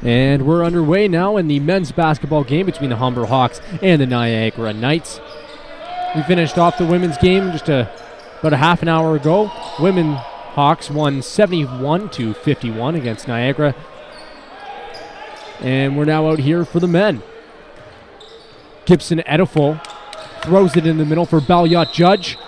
And we're underway now in the men's basketball game between the Humber Hawks and the Niagara Knights. We finished off the women's game just about a half an hour ago. Women Hawks won 71-51 against Niagara. And we're now out here for the men. Gibson Ediful throws it in the middle for Balliot Judge.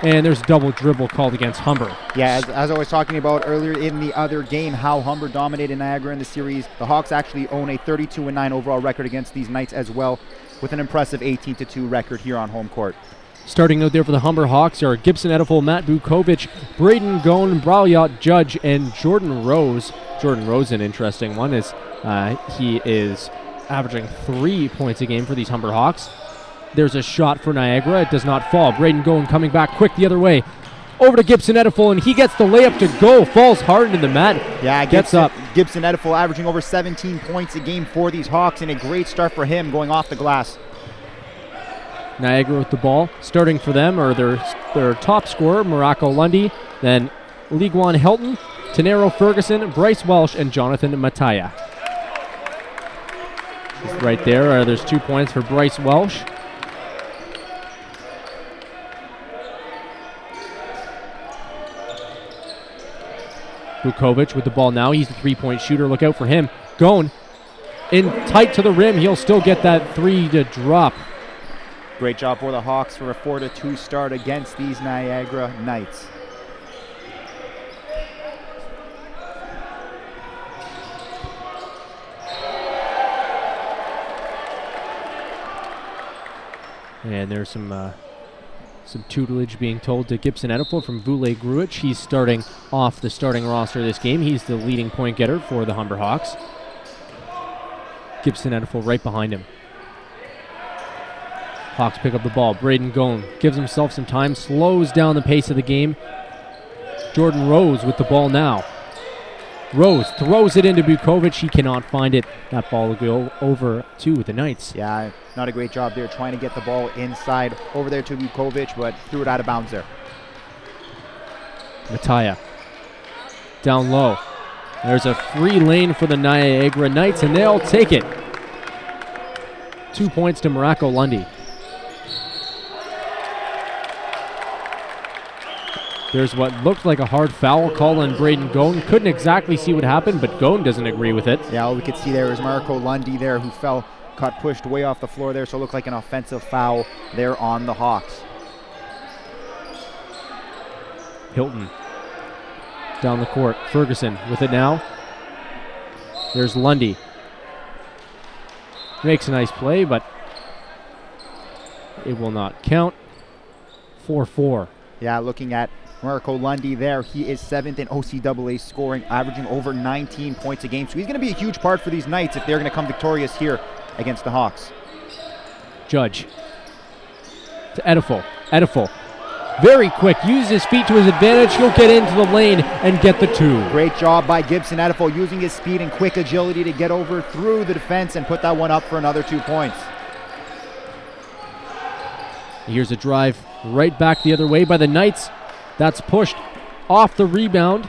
And there's a double dribble called against Humber. Yeah, as I was talking about earlier in the other game, how Humber dominated Niagara in the series. The Hawks actually own a 32-9 overall record against these Knights as well, with an impressive 18-2 record here on home court. Starting out there for the Humber Hawks are Gibson Ediful, Matt Vukovic, Braden Gone, Balliot Judge, and Jordan Rose. Jordan Rose, an interesting one, as he is averaging 3 points a game for these Humber Hawks. There's a shot for Niagara. It does not fall. Braden Gone coming back quick the other way. Over to Gibson Ediful, and he gets the layup to go. Falls hard into the mat. Yeah, gets up. Gibson Ediful averaging over 17 points a game for these Hawks, and a great start for him going off the glass. Niagara with the ball. Starting for them are their top scorer, Morocco Lundy, then Liguan Helton, Tenero Ferguson, Bryce Welsh, and Jonathan Mataya. Right there, there's 2 points for Bryce Welsh. Vukovic with the ball now. He's the three-point shooter. Look out for him. Gone in tight to the rim. He'll still get that three to drop. Great job for the Hawks for a 4-2 start against these Niagara Knights. And there's some tutelage being told to Gibson Ediful from Vule Gruich. He's starting off the starting roster this game. He's the leading point getter for the Humber Hawks. Gibson Ediful right behind him. Hawks pick up the ball. Braden Gone gives himself some time, slows down the pace of the game. Jordan Rose with the ball now. Rose throws it into Vukovic. He cannot find it. That ball will go over to the Knights. Yeah, not a great job there trying to get the ball inside over there to Vukovic, but threw it out of bounds there. Mataya down low. There's a free lane for the Niagara Knights, and they'll take it. 2 points to Morocco Lundy. There's what looked like a hard foul call on Braden Gone. Couldn't exactly see what happened, but Gone doesn't agree with it. Yeah, all we could see there is Marco Lundy there who got pushed way off the floor there, so it looked like an offensive foul there on the Hawks. Hilton down the court. Ferguson with it now. There's Lundy. Makes a nice play, but it will not count. 4-4. Yeah, looking at Marco Lundy there, he is 7th in OCAA scoring, averaging over 19 points a game. So he's going to be a huge part for these Knights if they're going to come victorious here against the Hawks. Judge to Ediful. Ediful, very quick, uses his feet to his advantage. He'll get into the lane and get the two. Great job by Gibson Ediful, using his speed and quick agility to get over through the defense and put that one up for another 2 points. Here's a drive right back the other way by the Knights. That's pushed off the rebound.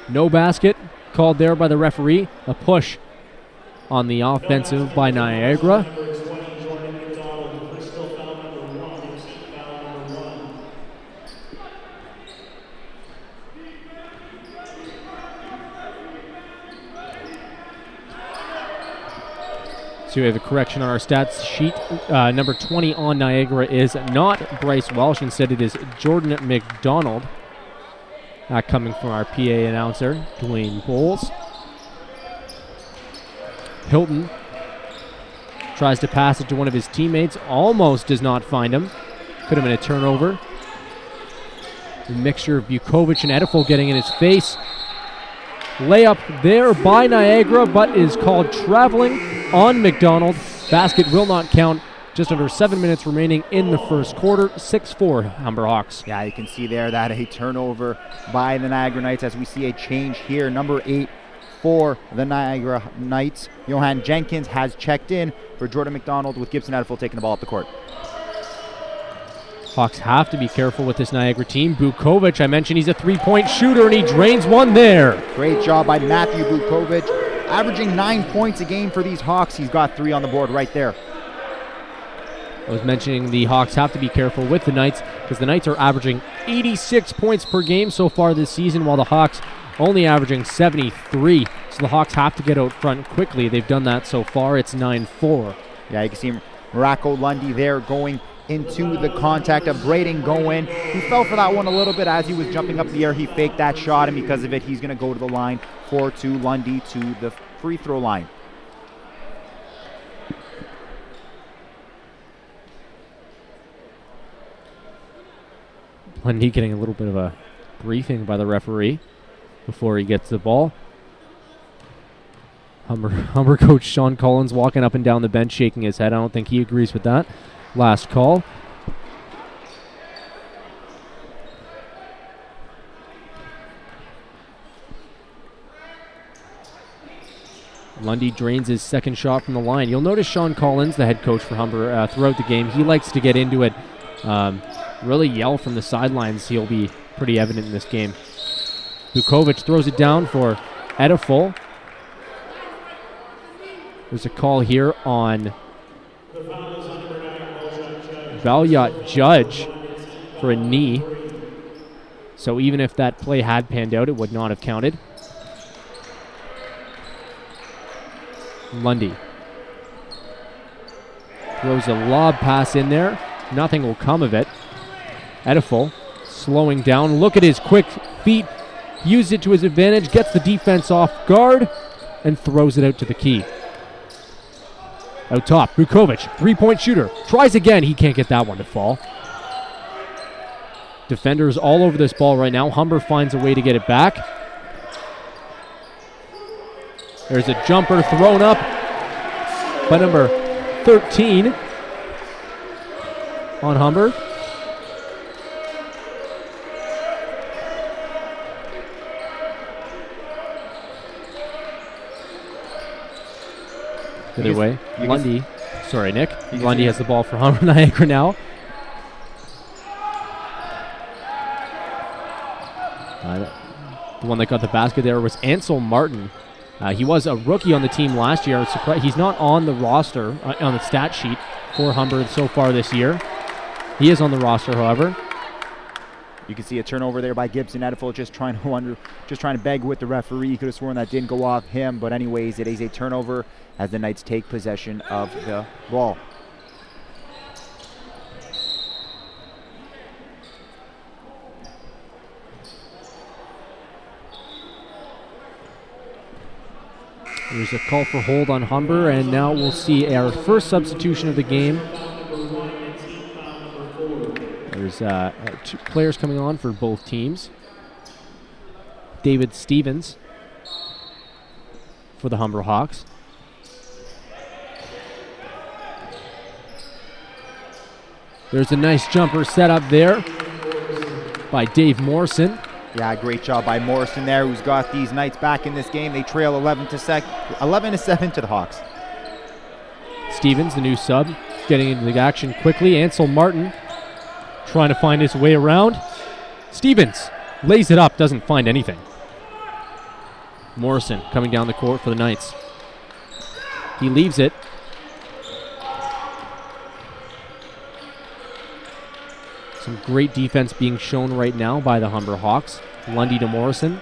No basket called there by the referee. A push on the offensive by Niagara. So we have a correction on our stats sheet. Number 20 on Niagara is not Bryce Welsh. Instead, it is Jordan McDonald. Coming from our PA announcer, Dwayne Bowles. Hilton tries to pass it to one of his teammates. Almost does not find him. Could have been a turnover. A mixture of Vukovic and Ediful getting in his face. Layup there by Niagara, but is called traveling on McDonald. Basket will not count. Just under 7 minutes remaining in the first quarter. 6-4 Humber Hawks. Yeah, you can see there that a turnover by the Niagara Knights as we see a change here. Number 8 for the Niagara Knights. Johan Jenkins has checked in for Jordan McDonald with Gibson Ediful taking the ball up the court. Hawks have to be careful with this Niagara team. Bukovic, I mentioned he's a three-point shooter, and he drains one there. Great job by Matthew Bukovic, averaging 9 points a game for these Hawks. He's got 3 on the board right there. I was mentioning the Hawks have to be careful with the Knights because the Knights are averaging 86 points per game so far this season, while the Hawks only averaging 73. So the Hawks have to get out front quickly. They've done that so far. It's 9-4. Yeah, you can see Morocco Lundy there going into the contact of Braden Goen. He fell for that one a little bit as he was jumping up the air. He faked that shot, and because of it, he's going to go to the line for Lundy to the free throw line. Lundy getting a little bit of a briefing by the referee before he gets the ball. Humber coach Sean Collins walking up and down the bench shaking his head. I don't think he agrees with that last call. Lundy drains his second shot from the line. You'll notice Sean Collins, the head coach for Humber, throughout the game, he likes to get into it, really yell from the sidelines. He'll be pretty evident in this game. Bukovic throws it down for Ediful. There's a call here on Valyat Judge for a knee. So even if that play had panned out, it would not have counted. Lundy throws a lob pass in there. Nothing will come of it. Ediful slowing down. Look at his quick feet. Used it to his advantage. Gets the defense off guard and throws it out to the key. Out top, Bukovic, three-point shooter. Tries again. He can't get that one to fall. Defenders all over this ball right now. Humber finds a way to get it back. There's a jumper thrown up by number 13 on Humber. Either way, Lundy, sorry Nick, Lundy has the ball for Humber Niagara now. The one that got the basket there was Ansel Martin. He was a rookie on the team last year. I was surprised he's not on the roster, on the stat sheet for Humber so far this year. He is on the roster, however. You can see a turnover there by Gibson Ediful, just trying to beg with the referee. You could have sworn that didn't go off him, but anyways, it is a turnover as the Knights take possession of the ball. There's a call for hold on Humber, and now we'll see our first substitution of the game. There's 2 players coming on for both teams. David Stevens for the Humber Hawks. There's a nice jumper set up there by Dave Morrison. Yeah, great job by Morrison there, who's got these Knights back in this game. They trail 11-7 to the Hawks. Stevens, the new sub, getting into the action quickly. Ansel Martin trying to find his way around. Stevens lays it up, doesn't find anything. Morrison coming down the court for the Knights. He leaves it. Some great defense being shown right now by the Humber Hawks. Lundy to Morrison.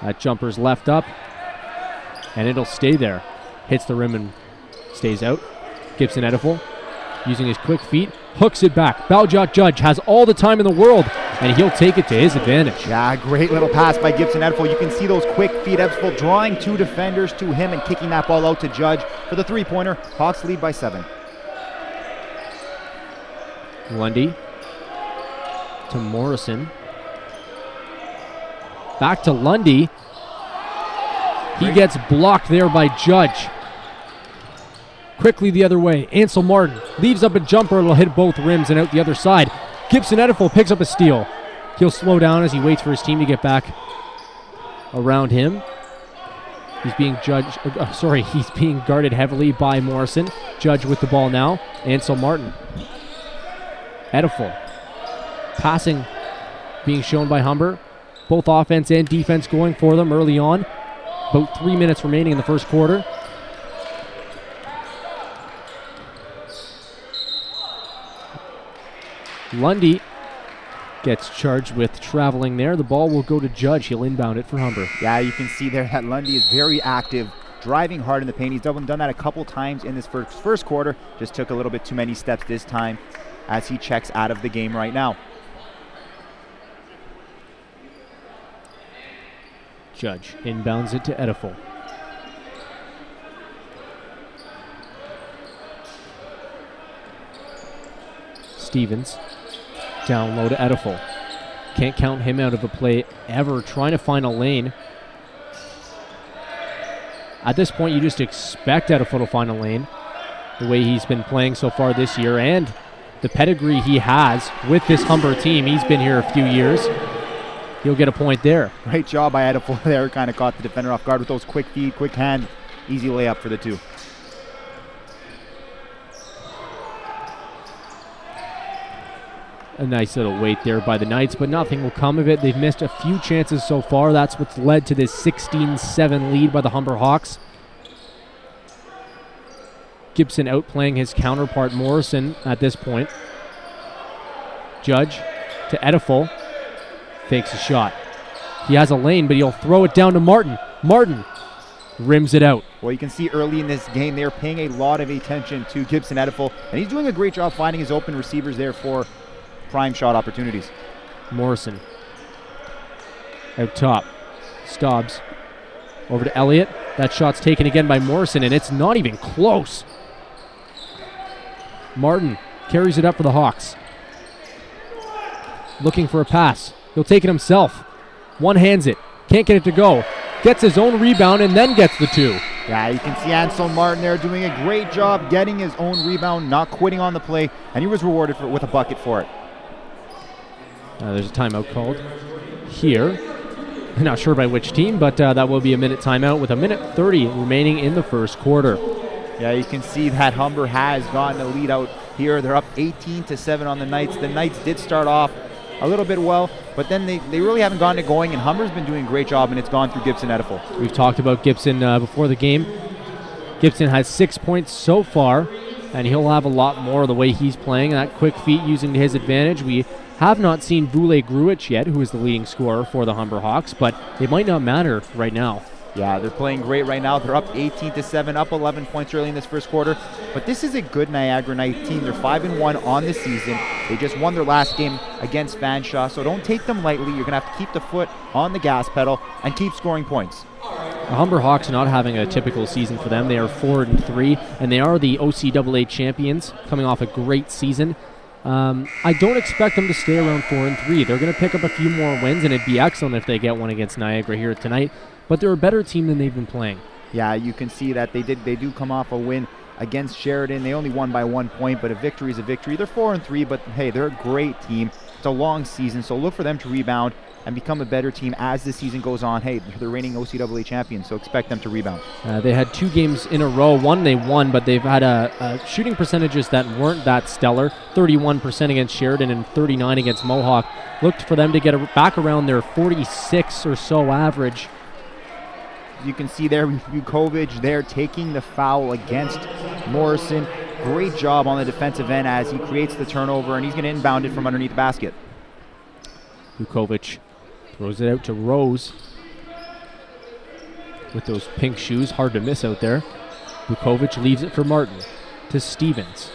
That jumper's left up, and it'll stay there. Hits the rim and stays out. Gibson Ediful, using his quick feet, hooks it back. Valyat Judge has all the time in the world, and he'll take it to his advantage. Yeah, great little pass by Gibson Ediful. You can see those quick feet. Ediful drawing 2 defenders to him and kicking that ball out to Judge for the three-pointer. Hawks lead by 7. Lundy to Morrison. Back to Lundy. He gets blocked there by Judge. Quickly the other way. Ansel Martin leaves up a jumper. It'll hit both rims and out the other side. Gibson Ediful picks up a steal. He'll slow down as he waits for his team to get back around him. He's being guarded heavily by Morrison. Judge with the ball now. Ansel Martin. Ediful. Passing being shown by Humber. Both offense and defense going for them early on. About 3 minutes remaining in the first quarter. Lundy gets charged with traveling there. The ball will go to Judge. He'll inbound it for Humber. Yeah, you can see there that Lundy is very active, driving hard in the paint. He's done that a couple times in this first quarter. Just took a little bit too many steps this time as he checks out of the game right now. Judge inbounds it to Ediful. Stevens down low to Ediful. Can't count him out of a play ever, trying to find a lane. At this point, you just expect Ediful to find a lane, the way he's been playing so far this year and the pedigree he has with this Humber team. He's been here a few years. He'll get a point there. Great job by Ediful there. Kind of caught the defender off guard with those quick feet, quick hand. Easy layup for the two. A nice little wait there by the Knights, but nothing will come of it. They've missed a few chances so far. That's what's led to this 16-7 lead by the Humber Hawks. Gibson outplaying his counterpart Morrison at this point. Judge to Ediful. Fakes a shot. He has a lane, but he'll throw it down to Martin. Martin rims it out. Well, you can see early in this game they're paying a lot of attention to Gibson Ediful, and he's doing a great job finding his open receivers there for prime shot opportunities. Morrison out top. Stobbs over to Elliott. That shot's taken again by Morrison, and it's not even close. Martin carries it up for the Hawks. Looking for a pass. He'll take it himself. One-hands it. Can't get it to go. Gets his own rebound and then gets the two. Yeah, you can see Ansel Martin there doing a great job getting his own rebound, not quitting on the play, and he was rewarded with a bucket for it. There's a timeout called here. I'm not sure by which team, but that will be a minute timeout with a minute 30 remaining in the first quarter. Yeah, you can see that Humber has gotten a lead out here. They're up 18-7 on the Knights. The Knights did start off a little bit well, but then they really haven't gotten it going, and Humber's been doing a great job, and it's gone through Gibson Ediful. We've talked about Gibson before the game. Gibson has 6 points so far, and he'll have a lot more the way he's playing. That quick feet using to his advantage. We have not seen Vule Gruich yet, who is the leading scorer for the Humber Hawks, but it might not matter right now. Yeah, they're playing great right now. They're up 18-7, up 11 points early in this first quarter. But this is a good Niagara Knight team. They're 5-1 on the season. They just won their last game against Fanshawe, so don't take them lightly. You're going to have to keep the foot on the gas pedal and keep scoring points. The Humber Hawks are not having a typical season for them. They are 4-3, and they are the OCAA champions, coming off a great season. I don't expect them to stay around 4-3. They're going to pick up a few more wins, and it'd be excellent if they get one against Niagara here tonight. But they're a better team than they've been playing. Yeah, you can see that they do come off a win against Sheridan. They only won by 1 point, but a victory is a victory. They're 4-3, but hey, they're a great team. It's a long season, so look for them to rebound and become a better team as the season goes on. Hey, they're the reigning OCAA champions, so expect them to rebound. They had 2 games in a row. One they won, but they've had shooting percentages that weren't that stellar. 31% against Sheridan and 39% against Mohawk. Looked for them to get back around their 46 or so average. You can see there, Vukovic there taking the foul against Morrison. Great job on the defensive end as he creates the turnover, and he's going to inbound it from underneath the basket. Vukovic throws it out to Rose with those pink shoes. Hard to miss out there. Vukovic leaves it for Martin to Stevens.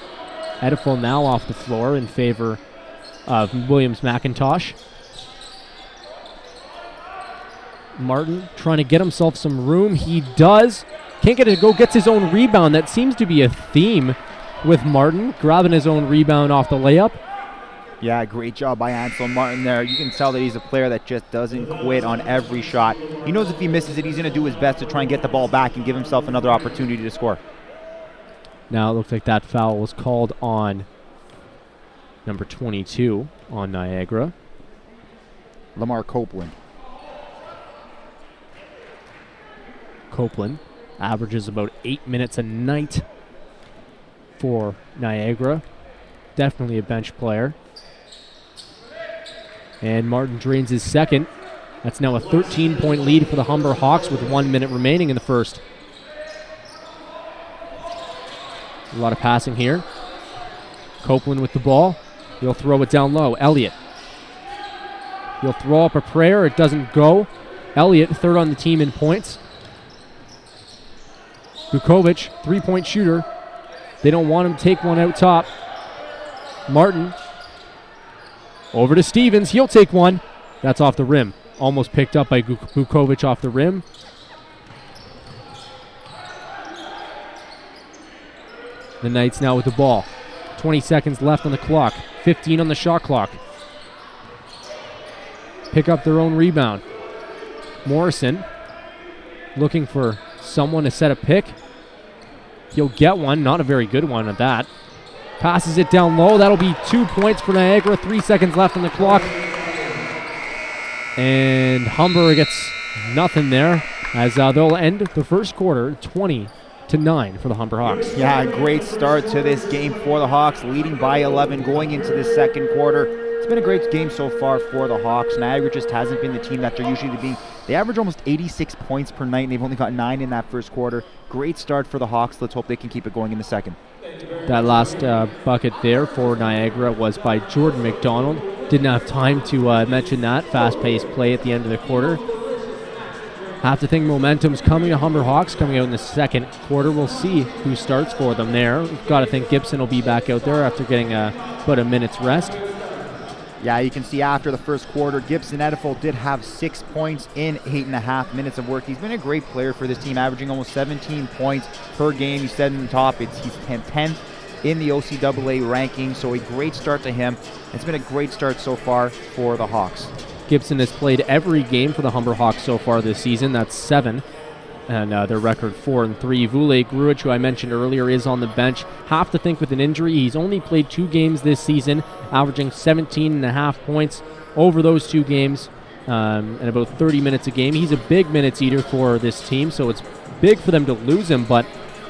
Ediful now off the floor in favor of Williams-McIntosh. Martin trying to get himself some room. He does. Can't get it to go. Gets his own rebound. That seems to be a theme with Martin, grabbing his own rebound off the layup. Yeah, great job by Ansel Martin there. You can tell that he's a player that just doesn't quit on every shot. He knows if he misses it, he's going to do his best to try and get the ball back and give himself another opportunity to score. Now it looks like that foul was called on number 22 on Niagara. Lamar Copeland. Copeland averages about 8 minutes a night for Niagara. Definitely a bench player. And Martin drains his second. That's now a 13-point lead for the Humber Hawks with 1 minute remaining in the first. A lot of passing here. Copeland with the ball. He'll throw it down low. Elliott. He'll throw up a prayer. It doesn't go. Elliott, third on the team in points. Vukovic, three-point shooter. They don't want him to take one out top. Martin. Over to Stevens. He'll take one. That's off the rim. Almost picked up by Vukovic off the rim. The Knights now with the ball. 20 seconds left on the clock. 15 on the shot clock. Pick up their own rebound. Morrison looking for someone to set a pick. He'll get one. Not a very good one at that. Passes it down low. That'll be 2 points for Niagara. 3 seconds left on the clock. And Humber gets nothing there as they'll end the first quarter 20-9 for the Humber Hawks. Yeah, great start to this game for the Hawks, leading by 11 going into the second quarter. It's been a great game so far for the Hawks. Niagara just hasn't been the team that they're usually being. They average almost 86 points per night, and they've only got 9 in that first quarter. Great start for the Hawks. Let's hope they can keep it going in the second. That last bucket there for Niagara was by Jordan McDonald. Didn't have time to mention that fast-paced play at the end of the quarter. Have to think momentum's coming to Humber Hawks coming out in the second quarter. We'll see who starts for them there. We've got to think Gibson will be back out there after getting about a minute's rest. Yeah, you can see after the first quarter, Gibson Edifel did have 6 points in 8.5 minutes of work. He's been a great player for this team, averaging almost 17 points per game. He said in the top, he's 10th in the OCAA ranking, so a great start to him. It's been a great start so far for the Hawks. Gibson has played every game for the Humber Hawks so far this season. That's 7. And their record 4-3. Vule Gruich, who I mentioned earlier, is on the bench. Have to think with an injury. He's only played 2 games this season, averaging 17.5 points over those 2 games and about 30 minutes a game. He's a big minutes eater for this team, so it's big for them to lose him, but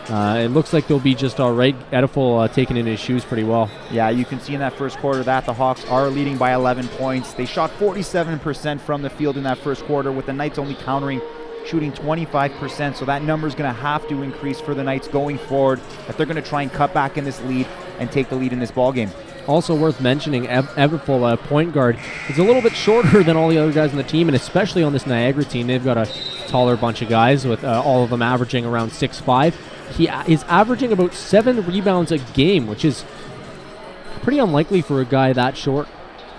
it looks like they'll be just all right. Edifel taking in his shoes pretty well. Yeah, you can see in that first quarter that the Hawks are leading by 11 points. They shot 47% from the field in that first quarter, with the Knights only countering, shooting 25%, so that number is going to have to increase for the Knights going forward if they're going to try and cut back in this lead and take the lead in this ball game. Also worth mentioning, Everful, point guard, is a little bit shorter than all the other guys on the team, and especially on this Niagara team. They've got a taller bunch of guys, with all of them averaging around 6'5". He is averaging about 7 rebounds a game, which is pretty unlikely for a guy that short.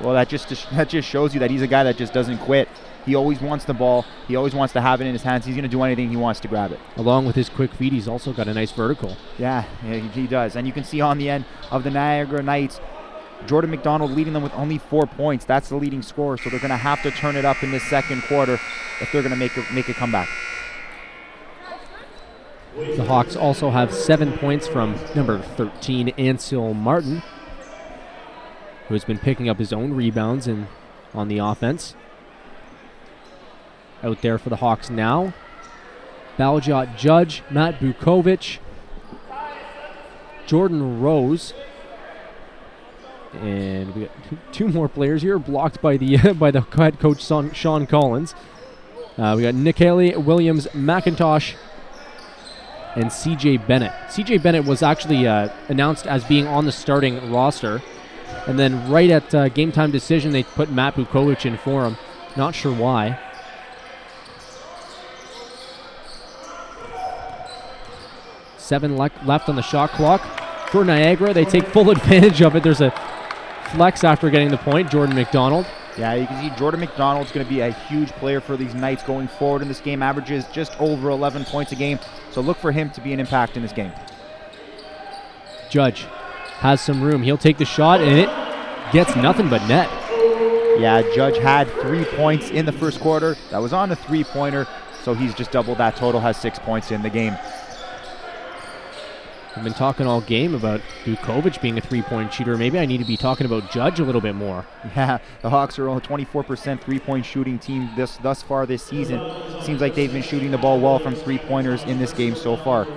Well, that just shows you that he's a guy that just doesn't quit. He always wants the ball. He always wants to have it in his hands. He's going to do anything he wants to grab it. Along with his quick feet, he's also got a nice vertical. Yeah, he does. And you can see on the end of the Niagara Knights, Jordan McDonald leading them with only 4 points. That's the leading scorer, so they're going to have to turn it up in this second quarter if they're going to make a comeback. The Hawks also have 7 points from number 13, Ansel Martin, who has been picking up his own rebounds on the offense. Out there for the Hawks now, Baljot Judge, Matt Vukovic, Jordan Rose, and we got 2 more players here blocked by the head coach Sean Collins. We got Nick Haley, Williams, McIntosh, and CJ Bennett. CJ Bennett was actually announced as being on the starting roster, and then right at game time decision they put Matt Vukovic in for him. Not sure why. Seven left on the shot clock for Niagara. They take full advantage of it. There's a flex after getting the point, Jordan McDonald. Yeah, you can see Jordan McDonald's going to be a huge player for these Knights going forward in this game. Averages just over 11 points a game, so look for him to be an impact in this game. Judge has some room. He'll take the shot, and it gets nothing but net. Yeah, Judge had 3 points in the first quarter. That was on a 3-pointer, so he's just doubled that total, has 6 points in the game. I've been talking all game about Vukovic being a 3-point shooter. Maybe I need to be talking about Judge a little bit more. Yeah, the Hawks are on a 24% 3-point shooting team thus far this season. Seems like they've been shooting the ball well from 3-pointers in this game so far.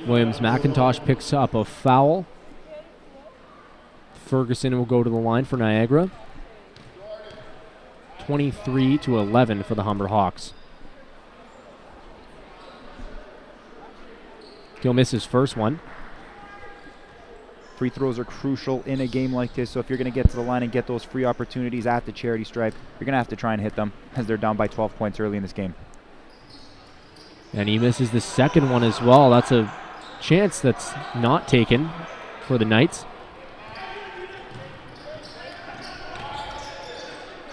Williams-McIntosh picks up a foul. Ferguson will go to the line for Niagara. 23-11 for the Humber Hawks. He'll miss his first one. Free throws are crucial in a game like this, so if you're going to get to the line and get those free opportunities at the charity stripe, you're going to have to try and hit them as they're down by 12 points early in this game. And he misses the second one as well. That's a chance that's not taken for the Knights.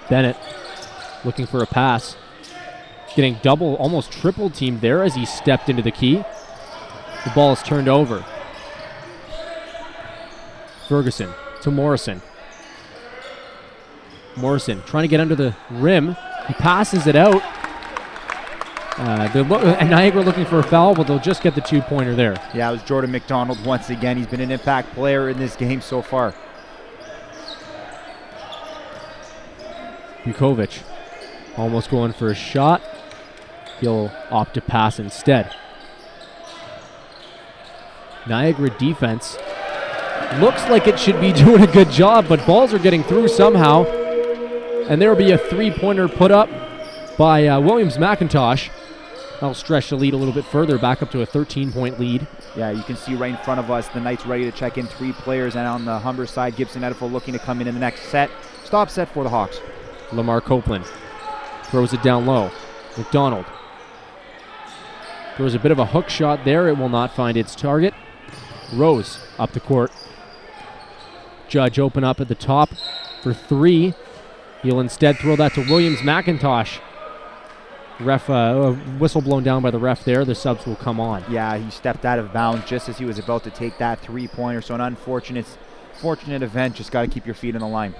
Bennett looking for a pass. Getting double, almost triple teamed there as he stepped into the key. The ball is turned over. Ferguson to Morrison. Morrison trying to get under the rim. He passes it out. And Niagara looking for a foul, but they'll just get the two-pointer there. Yeah, it was Jordan McDonald once again. He's been an impact player in this game so far. Bukovic almost going for a shot. He'll opt to pass instead. Niagara defense looks like it should be doing a good job, but balls are getting through somehow. And there will be a three-pointer put up by Williams-McIntosh. That'll stretch the lead a little bit further, back up to a 13-point lead. Yeah, you can see right in front of us the Knights ready to check in 3 players, and on the Humber side, Gibson Edifel looking to come in the next set. Stop set for the Hawks. Lamar Copeland throws it down low. McDonald throws a bit of a hook shot there. It will not find its target. Rose up the court. Judge open up at the top for 3. He'll instead throw that to Williams-McIntosh. Ref, whistle blown down by the ref there. The subs will come on. Yeah, he stepped out of bounds just as he was about to take that three-pointer. So an unfortunate event. Just got to keep your feet on the line.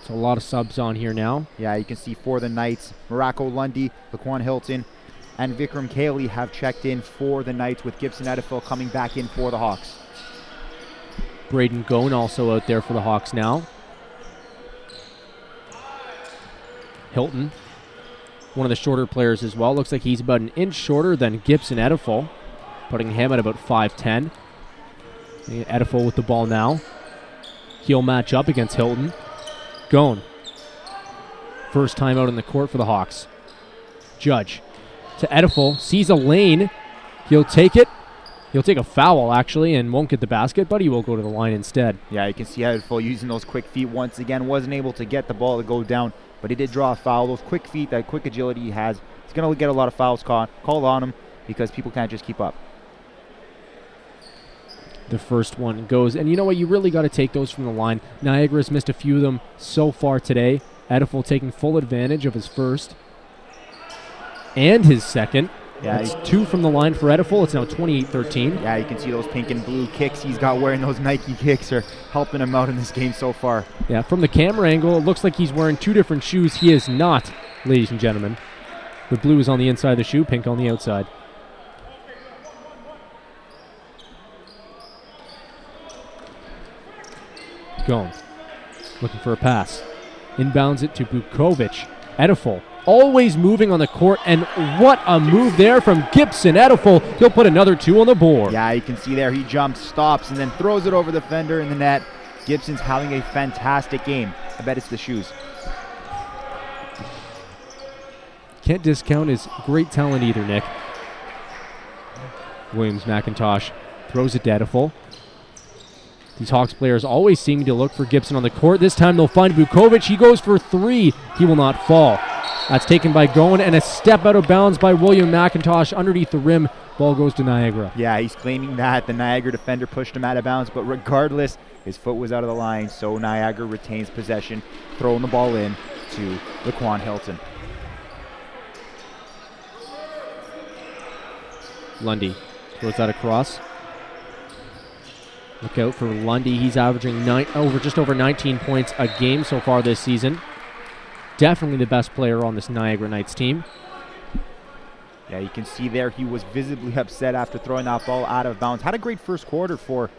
So a lot of subs on here now. Yeah, you can see for the Knights, Morocco Lundy, Laquan Hilton, and Vikram Kaley have checked in for the Knights, with Gibson Edifel coming back in for the Hawks. Braden Gone also out there for the Hawks now. Hilton, one of the shorter players as well. Looks like he's about an inch shorter than Gibson Edifel, putting him at about 5'10". Edifel with the ball now. He'll match up against Hilton. Gone. First time out in the court for the Hawks. Judge to Edifel, sees a lane. He'll take it. He'll take a foul, actually, and won't get the basket, but he will go to the line instead. Yeah, you can see Edifel using those quick feet once again. Wasn't able to get the ball to go down, but he did draw a foul. Those quick feet, that quick agility he has, he's going to get a lot of fouls called on him because people can't just keep up. The first one goes, and you know what? You really got to take those from the line. Niagara's missed a few of them so far today. Edifel taking full advantage of his first and his second. Yeah, it's 2 from the line for Edifel. It's now 28-13. Yeah, you can see those pink and blue kicks he's got wearing. Those Nike kicks are helping him out in this game so far. Yeah, from the camera angle, it looks like he's wearing 2 different shoes. He is not, ladies and gentlemen. The blue is on the inside of the shoe, pink on the outside. Going. Looking for a pass. Inbounds it to Bukovic. Edifel always moving on the court, and what a move there from Gibson Edifel. He'll put another 2 on the board. Yeah, you can see there he jumps, stops, and then throws it over the fender in the net. Gibson's having a fantastic game. I bet it's the shoes. Can't discount his great talent either, Nick. Williams-McIntosh throws it to Edifel. These Hawks players always seem to look for Gibson on the court. This time they'll find Bukovic. He goes for 3. He will not fall. That's taken by Goen, and a step out of bounds by Williams-McIntosh underneath the rim. Ball goes to Niagara. Yeah, he's claiming that the Niagara defender pushed him out of bounds, but regardless, his foot was out of the line, so Niagara retains possession, throwing the ball in to Laquan Hilton. Lundy throws that across. Look out for Lundy. He's averaging just over 19 points a game so far this season. Definitely the best player on this Niagara Knights team. Yeah, you can see there he was visibly upset after throwing that ball out of bounds. Had a great first quarter for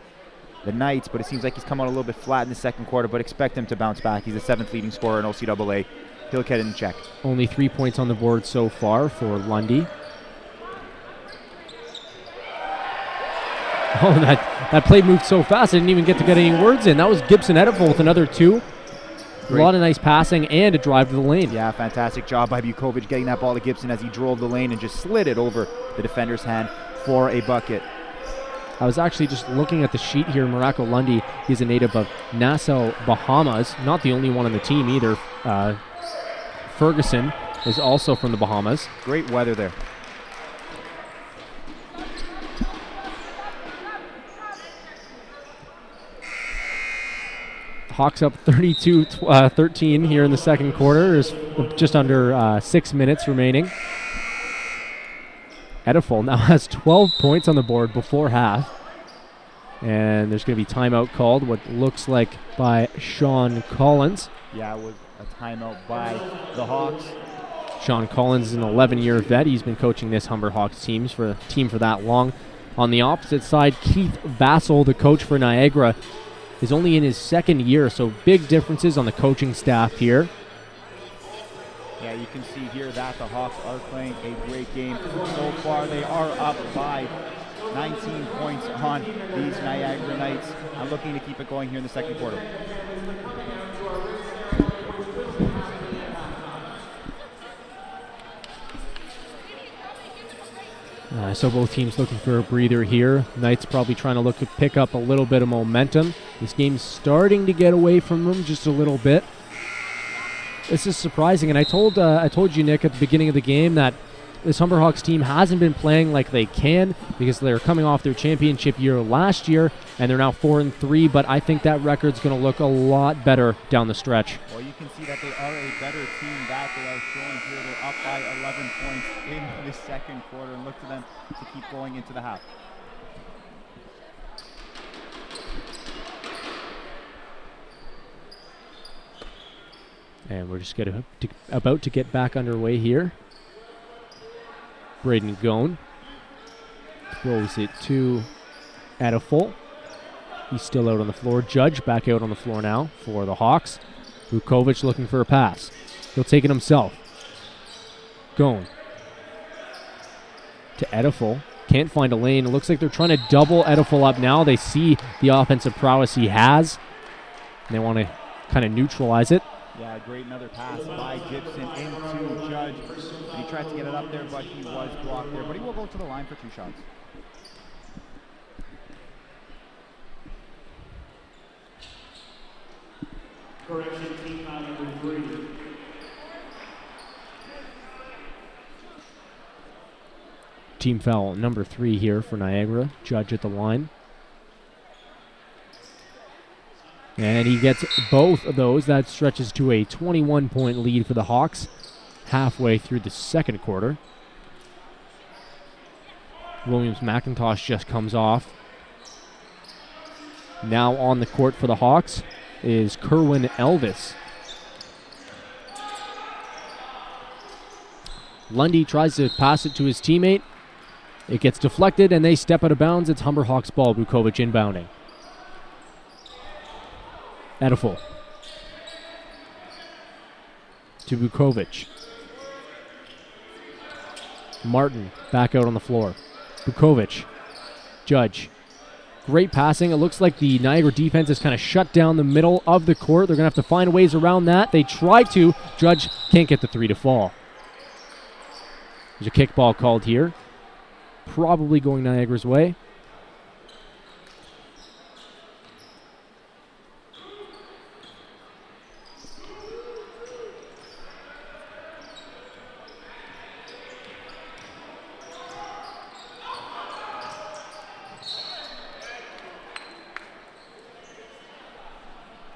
the Knights, but it seems like he's come out a little bit flat in the second quarter, but expect him to bounce back. He's the 7th leading scorer in OCAA he'll get it in check. Only 3 points on the board so far for Lundy. Oh, that play moved so fast I didn't even get to get any words in. That was Gibson Edible with another 2. Great. A lot of nice passing and a drive to the lane. Yeah, fantastic job by Bukovic getting that ball to Gibson as he drove the lane and just slid it over the defender's hand for a bucket. I was actually just looking at the sheet here. Morocco Lundy, he's a native of Nassau, Bahamas. Not the only one on the team either. Ferguson is also from the Bahamas. Great weather there. Hawks up 32-13 here in the second quarter. There's just under 6 minutes remaining. Edifol now has 12 points on the board before half. And there's going to be timeout called, what looks like by Sean Collins. Yeah, it was a timeout by the Hawks. Sean Collins is an 11-year vet. He's been coaching this Humber Hawks team for that long. On the opposite side, Keith Bassel, the coach for Niagara, is only in his second year, so big differences on the coaching staff here. Yeah, you can see here that the Hawks are playing a great game. So far, they are up by 19 points on these Niagara Knights. I'm looking to keep it going here in the second quarter. So both teams looking for a breather here. Knights probably trying to look to pick up a little bit of momentum. This game's starting to get away from them just a little bit. This is surprising, and I told you, Nick, at the beginning of the game that this Humber Hawks team hasn't been playing like they can because they're coming off their championship year last year, and they're now 4-3, but I think that record's going to look a lot better down the stretch. Well, you can see that they are a better team that they are showing here. They're up by 11 points in the second quarter, and look to them to keep going into the half. And we're just about to get back underway here. Braden Gone throws it to Edifol. He's still out on the floor. Judge back out on the floor now for the Hawks. Vukovic looking for a pass. He'll take it himself. Gone to Edifol. Can't find a lane. It looks like they're trying to double Edifol up now. They see the offensive prowess he has, and they want to kind of neutralize it. Yeah, great another pass by Gibson into Judge. And he tried to get it up there, but he was blocked there. But he will go to the line for 2 shots. Correction, team foul number 3. Team foul number 3 here for Niagara. Judge at the line. And he gets both of those. That stretches to a 21-point lead for the Hawks halfway through the second quarter. Williams-McIntosh just comes off. Now on the court for the Hawks is Kerwin Elvis. Lundy tries to pass it to his teammate. It gets deflected, and they step out of bounds. It's Humber Hawks ball. Vukovic inbounding. Edifol to Vukovic. Martin back out on the floor. Vukovic. Judge. Great passing. It looks like the Niagara defense has kind of shut down the middle of the court. They're going to have to find ways around that. They try to. Judge can't get the 3 to fall. There's a kickball called here. Probably going Niagara's way.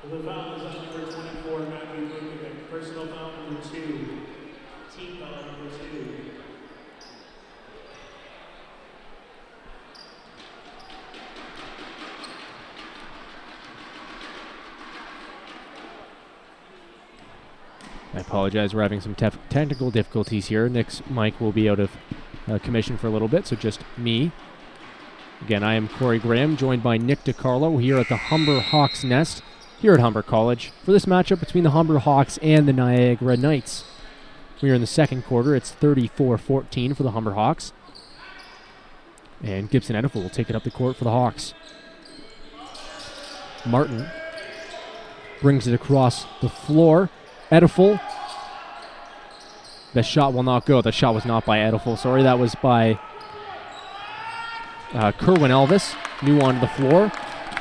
The foul is on number 24, Matthew Vukovic. Personal foul number 2. Team foul number 2. I apologize. We're having some technical difficulties here. Nick's mic will be out of commission for a little bit, so just me. Again, I am Corey Graham, joined by Nick DiCarlo here at the Humber Hawks Nest here at Humber College for this matchup between the Humber Hawks and the Niagara Knights. We are in the second quarter. It's 34-14 for the Humber Hawks. And Gibson Edifel will take it up the court for the Hawks. Martin brings it across the floor. Edifel. The shot will not go. The shot was not by Edifel. Sorry, that was by Kerwin Elvis. New onto the floor.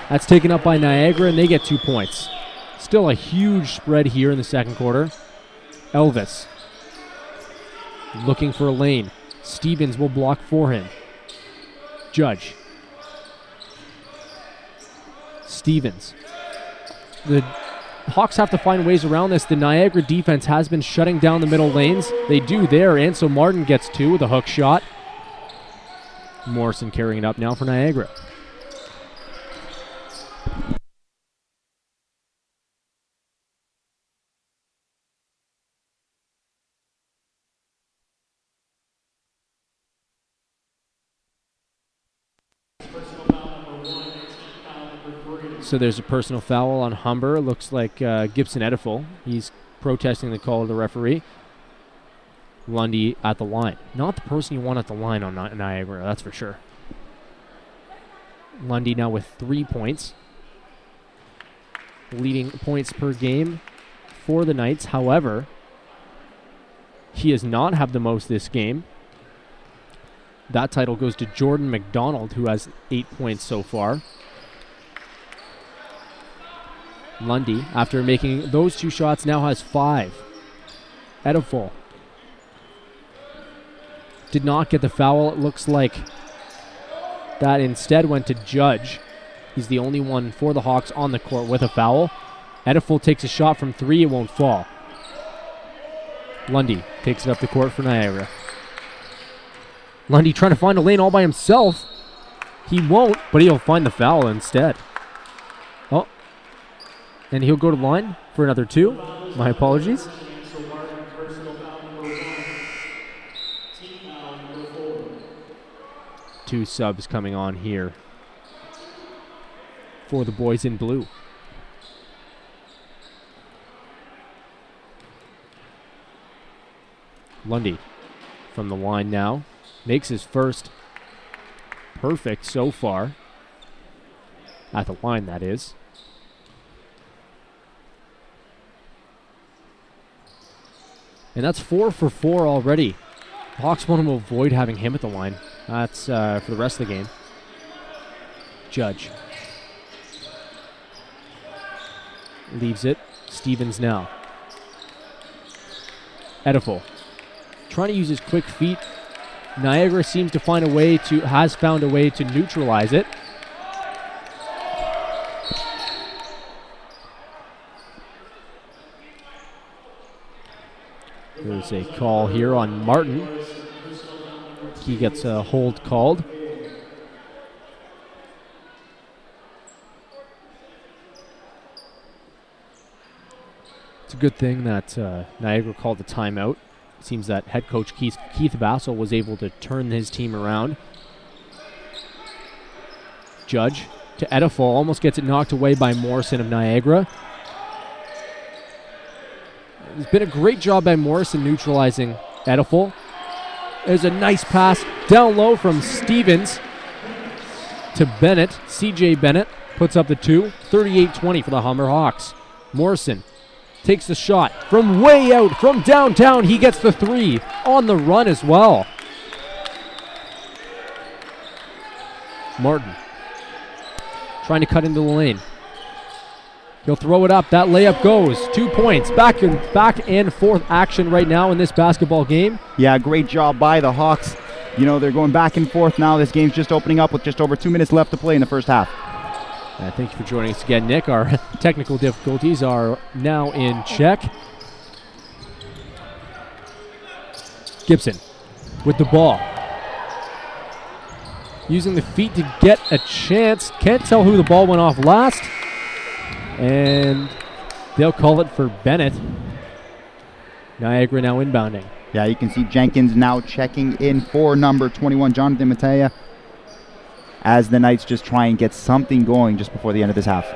That's taken up by Niagara, and they get 2 points. Still a huge spread here in the second quarter. Elvis looking for a lane. Stevens will block for him. Judge. Stevens. The Hawks have to find ways around this. The Niagara defense has been shutting down the middle lanes. They do there, and so Martin gets 2 with a hook shot. Morrison carrying it up now for Niagara. So there's a personal foul on Humber. Looks like Gibson Edifel. He's protesting the call of the referee. Lundy at the line. Not the person you want at the line on Niagara, that's for sure. Lundy now with 3 points. Leading points per game for the Knights. However, he does not have the most this game. That title goes to Jordan McDonald, who has 8 points so far. Lundy, after making those 2 shots, now has 5. Edifel did not get the foul. It looks like that instead went to Judge. He's the only one for the Hawks on the court with a foul. Edifel takes a shot from 3. It won't fall. Lundy takes it up the court for Niagara. Lundy trying to find a lane all by himself. He won't, but he'll find the foul instead. Oh. And he'll go to the line for another 2. My apologies. 2 subs coming on here for the boys in blue. Lundy from the line now. Makes his first. Perfect so far. At the line, that is. And that's 4 for 4 already. The Hawks want to avoid having him at the line. That's for the rest of the game. Judge. Leaves it. Stevens now. Edifel. Trying to use his quick feet. Niagara seems to has found a way to neutralize it. There's a call here on Martin. He gets a hold called. It's a good thing that Niagara called the timeout. It seems that head coach Keith Bassel was able to turn his team around. Judge to Edifel, almost gets it knocked away by Morrison of Niagara. It's been a great job by Morrison neutralizing Edifel. There's a nice pass down low from Stevens to Bennett. CJ Bennett puts up the 2. 38-20 for the Humber Hawks. Morrison takes the shot from way out, from downtown. He gets the 3 on the run as well. Martin trying to cut into the lane. He'll throw it up. That layup goes. 2 points. Back and forth action right now in this basketball game. Yeah, great job by the Hawks. You know, they're going back and forth now. This game's just opening up with just over 2 minutes left to play in the first half. Thank you for joining us again, Nick. Our technical difficulties are now in check. Gibson with the ball. Using the feet to get a chance. Can't tell who the ball went off last. And they'll call it for Bennett. Niagara now inbounding. Yeah, you can see Jenkins now checking in for number 21, Jonathan Matea, as the Knights just try and get something going just before the end of this half.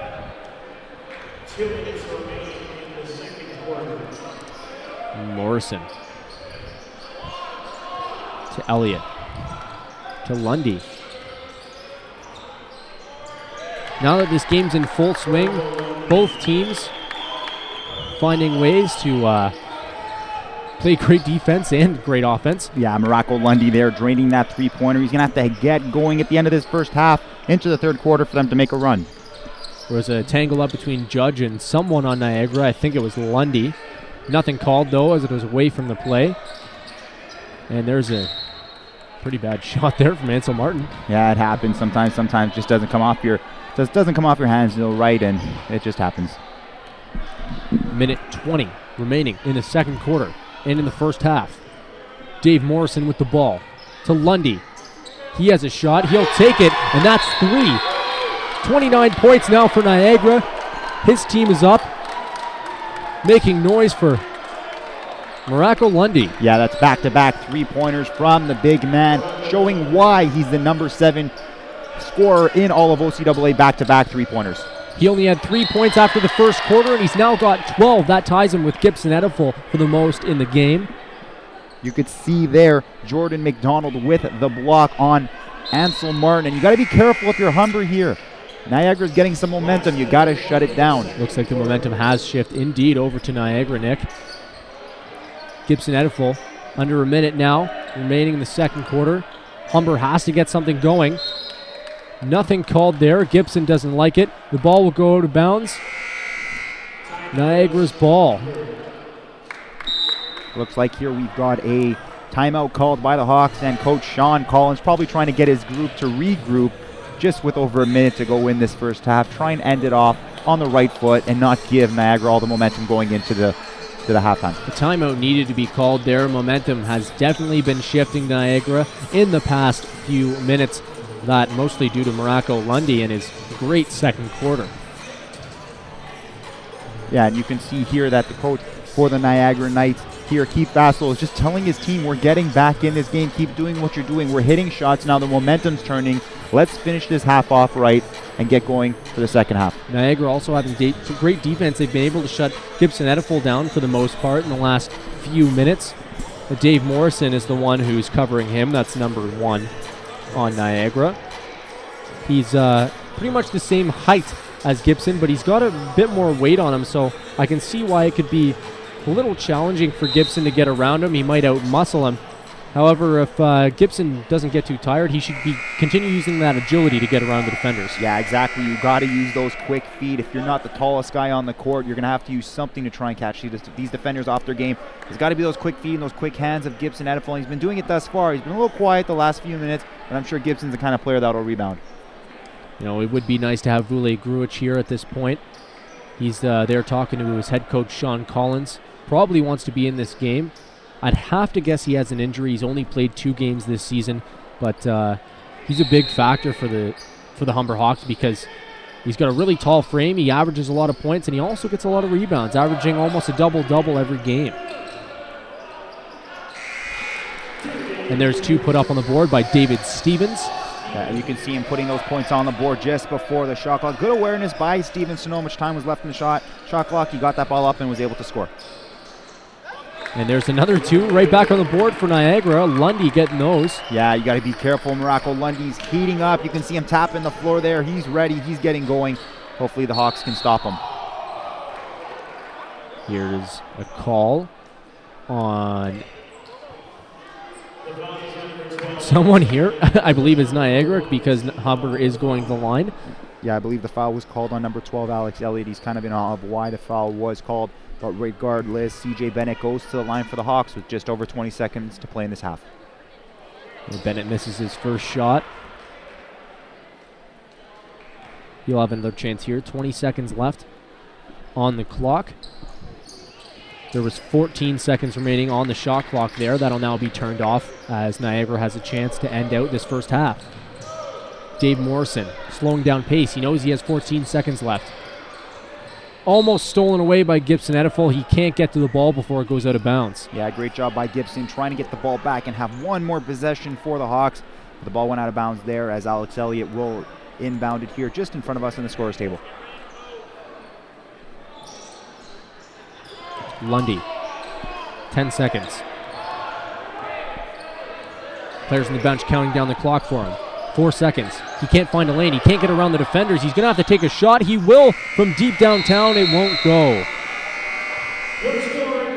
2 minutes remaining in the second quarter. Morrison to Elliott to Lundy. Now that this game's in full swing, both teams finding ways to play great defense and great offense. Yeah, Morocco Lundy there draining that three-pointer. He's going to have to get going at the end of this first half into the third quarter for them to make a run. There was a tangle up between Judge and someone on Niagara. I think it was Lundy. Nothing called, though, as it was away from the play. And there's a pretty bad shot there from Ansel Martin. Yeah, it happens sometimes. Sometimes just doesn't come off your hands, right, and it just happens. Minute 20 remaining in the second quarter and in the first half. Dave Morrison with the ball to Lundy. He has a shot. He'll take it, and that's 3. 29 points now for Niagara. His team is up, making noise for Morocco Lundy. Yeah, that's back-to-back three-pointers from the big man, showing why he's the number 7 scorer in all of OCAA, back-to-back three-pointers. He only had 3 points after the first quarter, and he's now got 12. That ties him with Gibson Ediful for the most in the game. You could see there Jordan McDonald with the block on Ansel Martin. And you got to be careful if you're Humber here. Niagara's getting some momentum. You got to shut it down. Looks like the momentum has shifted indeed over to Niagara, Nick. Gibson Ediful under a minute now remaining in the second quarter. Humber has to get something going. Nothing called there. Gibson doesn't like it. The ball will go out of bounds. Niagara's ball. Looks like here we've got a timeout called by the Hawks, and Coach Sean Collins probably trying to get his group to regroup just with over a minute to go in this first half. Try and end it off on the right foot and not give Niagara all the momentum going into the halftime. The timeout needed to be called there. Momentum has definitely been shifting Niagara in the past few minutes. That mostly due to Morocco Lundy and his great second quarter. Yeah, and you can see here that the coach for the Niagara Knights here, Keith Vassell, is just telling his team, we're getting back in this game. Keep doing what you're doing. We're hitting shots now. The momentum's turning. Let's finish this half off right and get going for the second half. Niagara also having great defense. They've been able to shut Gibson Ediful down for the most part in the last few minutes. Dave Morrison is the one who's covering him. That's number 1 on Niagara. He's pretty much the same height as Gibson, but he's got a bit more weight on him, so I can see why it could be a little challenging for Gibson to get around him. He might out-muscle him. However, if Gibson doesn't get too tired, he should continue using that agility to get around the defenders. Yeah, exactly. You got to use those quick feet. If you're not the tallest guy on the court, you're going to have to use something to try and catch these defenders off their game. There's got to be those quick feet and those quick hands of Gibson Ediful. He's been doing it thus far. He's been a little quiet the last few minutes, but I'm sure Gibson's the kind of player that will rebound. You know, it would be nice to have Vule Gruich here at this point. He's there talking to his head coach, Sean Collins. Probably wants to be in this game. I'd have to guess he has an injury. He's only played 2 games this season, but he's a big factor for the Humber Hawks because he's got a really tall frame. He averages a lot of points, and he also gets a lot of rebounds, averaging almost a double-double every game. And there's 2 put up on the board by David Stevens. You can see him putting those points on the board just before the shot clock. Good awareness by Stevens to know how much time was left in the shot clock. He got that ball up and was able to score. And there's another 2 right back on the board for Niagara. Lundy getting those. Yeah, you got to be careful. Morocco Lundy's heating up. You can see him tapping the floor there. He's ready. He's getting going. Hopefully the Hawks can stop him. Here's a call on someone here. I believe is Niagara because Humber is going to the line. Yeah, I believe the foul was called on number 12, Alex Elliott. He's kind of in awe of why the foul was called. But regardless, CJ Bennett goes to the line for the Hawks with just over 20 seconds to play in this half. And Bennett misses his first shot. He'll have another chance here. 20 seconds left on the clock. There was 14 seconds remaining on the shot clock there. That'll now be turned off as Niagara has a chance to end out this first half. Dave Morrison slowing down pace. He knows he has 14 seconds left. Almost stolen away by Gibson Ediful. He can't get to the ball before it goes out of bounds. Yeah, great job by Gibson trying to get the ball back and have one more possession for the Hawks. The ball went out of bounds there as Alex Elliott will inbound it here just in front of us in the scorer's table. Lundy. 10 seconds. Players on the bench counting down the clock for him. 4 seconds. He can't find a lane. He can't get around the defenders. He's going to have to take a shot. He will from deep downtown. It won't go.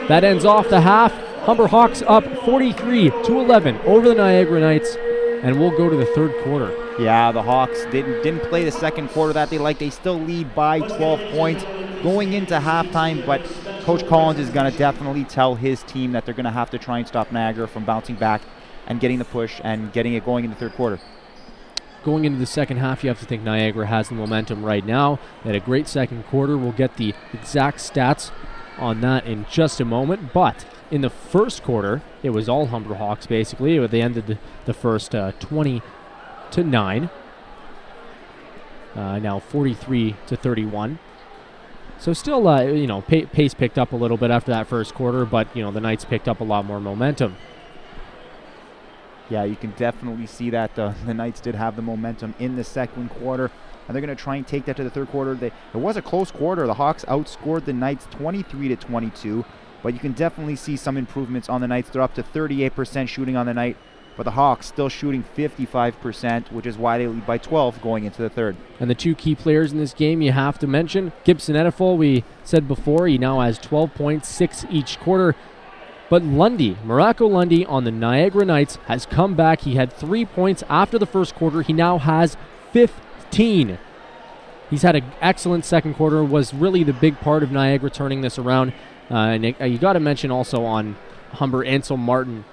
That ends off the half. Humber Hawks up 43-11 over the Niagara Knights, and we'll go to the third quarter. Yeah, the Hawks didn't play the second quarter that they liked. They still lead by 12 points going into halftime, but Coach Collins is going to definitely tell his team that they're going to have to try and stop Niagara from bouncing back and getting the push and getting it going in the third quarter. Going into the second half, you have to think Niagara has the momentum right now. They had a great second quarter. We'll get the exact stats on that in just a moment, but in the first quarter, it was all Humber Hawks basically. They ended the first 20-9. Now 43-31. So still, pace picked up a little bit after that first quarter, but the Knights picked up a lot more momentum. Yeah, you can definitely see that the Knights did have the momentum in the second quarter, and they're going to try and take that to the third quarter. It was a close quarter. The Hawks outscored the Knights 23-22, but you can definitely see some improvements on the Knights. They're up to 38% shooting on the night, but the Hawks still shooting 55%, which is why they lead by 12 going into the third. And the two key players in this game you have to mention, Gibson Edifol, we said before, he now has 12 points, 6 each quarter. But Lundy, Morocco Lundy on the Niagara Knights has come back. He had 3 points after the first quarter. He now has 15. He's had an excellent second quarter, was really the big part of Niagara turning this around. And you got to mention also on Humber, Ansel Martin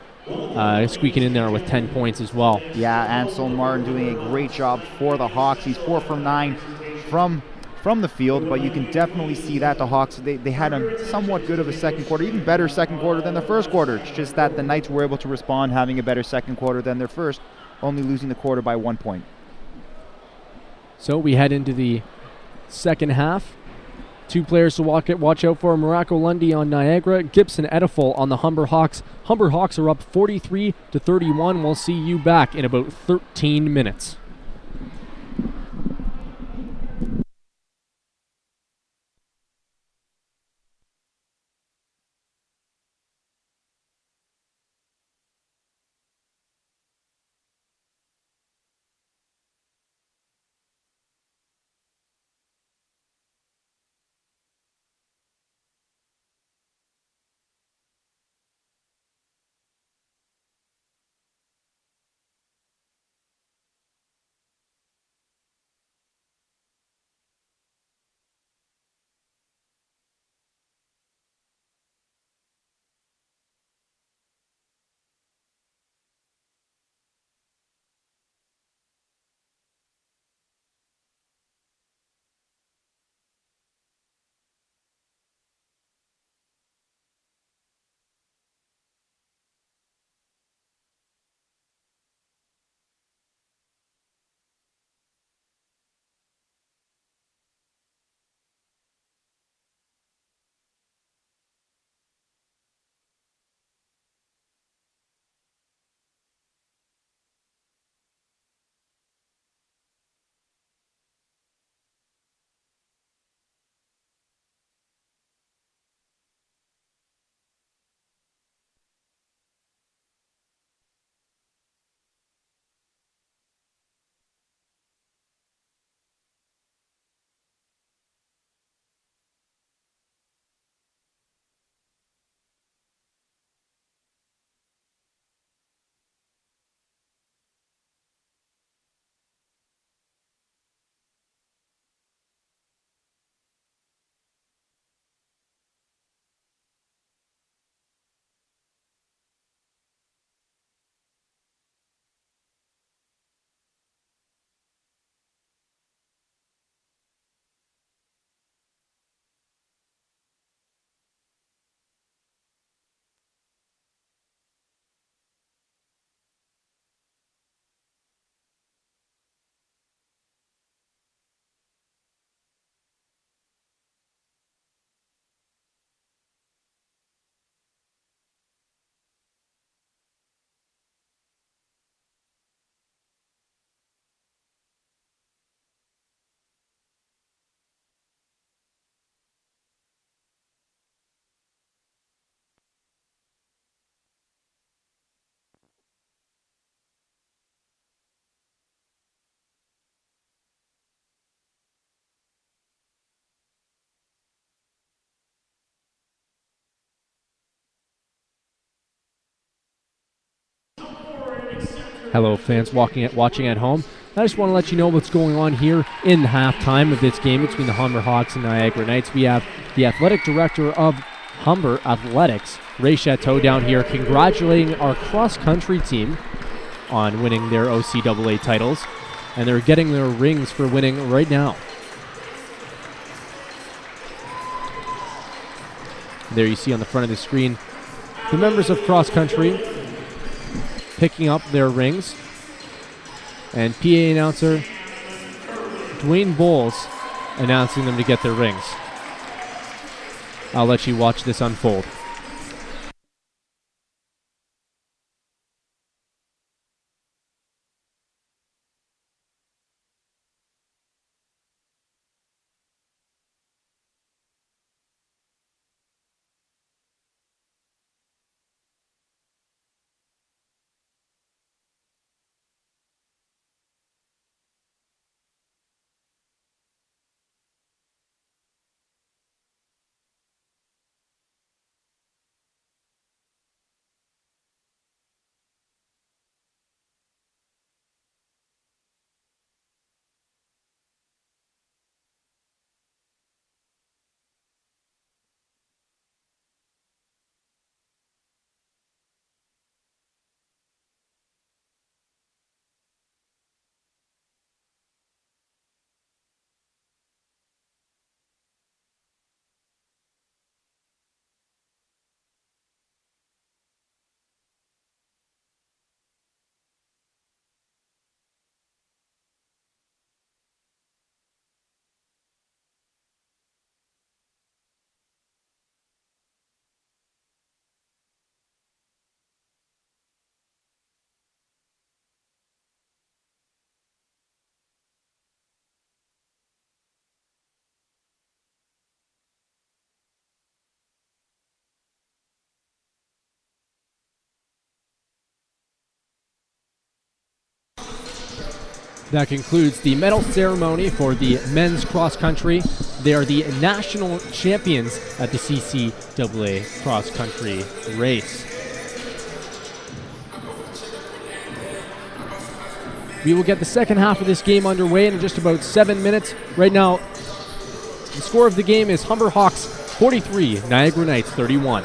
squeaking in there with 10 points as well. Yeah, Ansel Martin doing a great job for the Hawks. He's 4 from 9 from the field, but you can definitely see that the Hawks, they had a somewhat good of a second quarter, even better second quarter than the first quarter. It's just that the Knights were able to respond, having a better second quarter than their first, only losing the quarter by 1 point. So we head into the second half. Two players to watch out for: Morocco Lundy on Niagara, Gibson Edifol on the Humber Hawks. Humber Hawks are up 43-31. We'll see you back in about 13 minutes. Hello, fans watching at home. I just want to let you know what's going on here in the halftime of this game between the Humber Hawks and Niagara Knights. We have the athletic director of Humber Athletics, Ray Chateau, down here congratulating our cross-country team on winning their OCAA titles, and they're getting their rings for winning right now. There you see on the front of the screen the members of cross-country picking up their rings, and PA announcer Dwayne Bowles announcing them to get their rings. I'll let you watch this unfold. That concludes the medal ceremony for the men's cross country. They are the national champions at the CCAA cross country race. We will get the second half of this game underway in just about 7 minutes. Right now, the score of the game is Humber Hawks 43, Niagara Knights 31.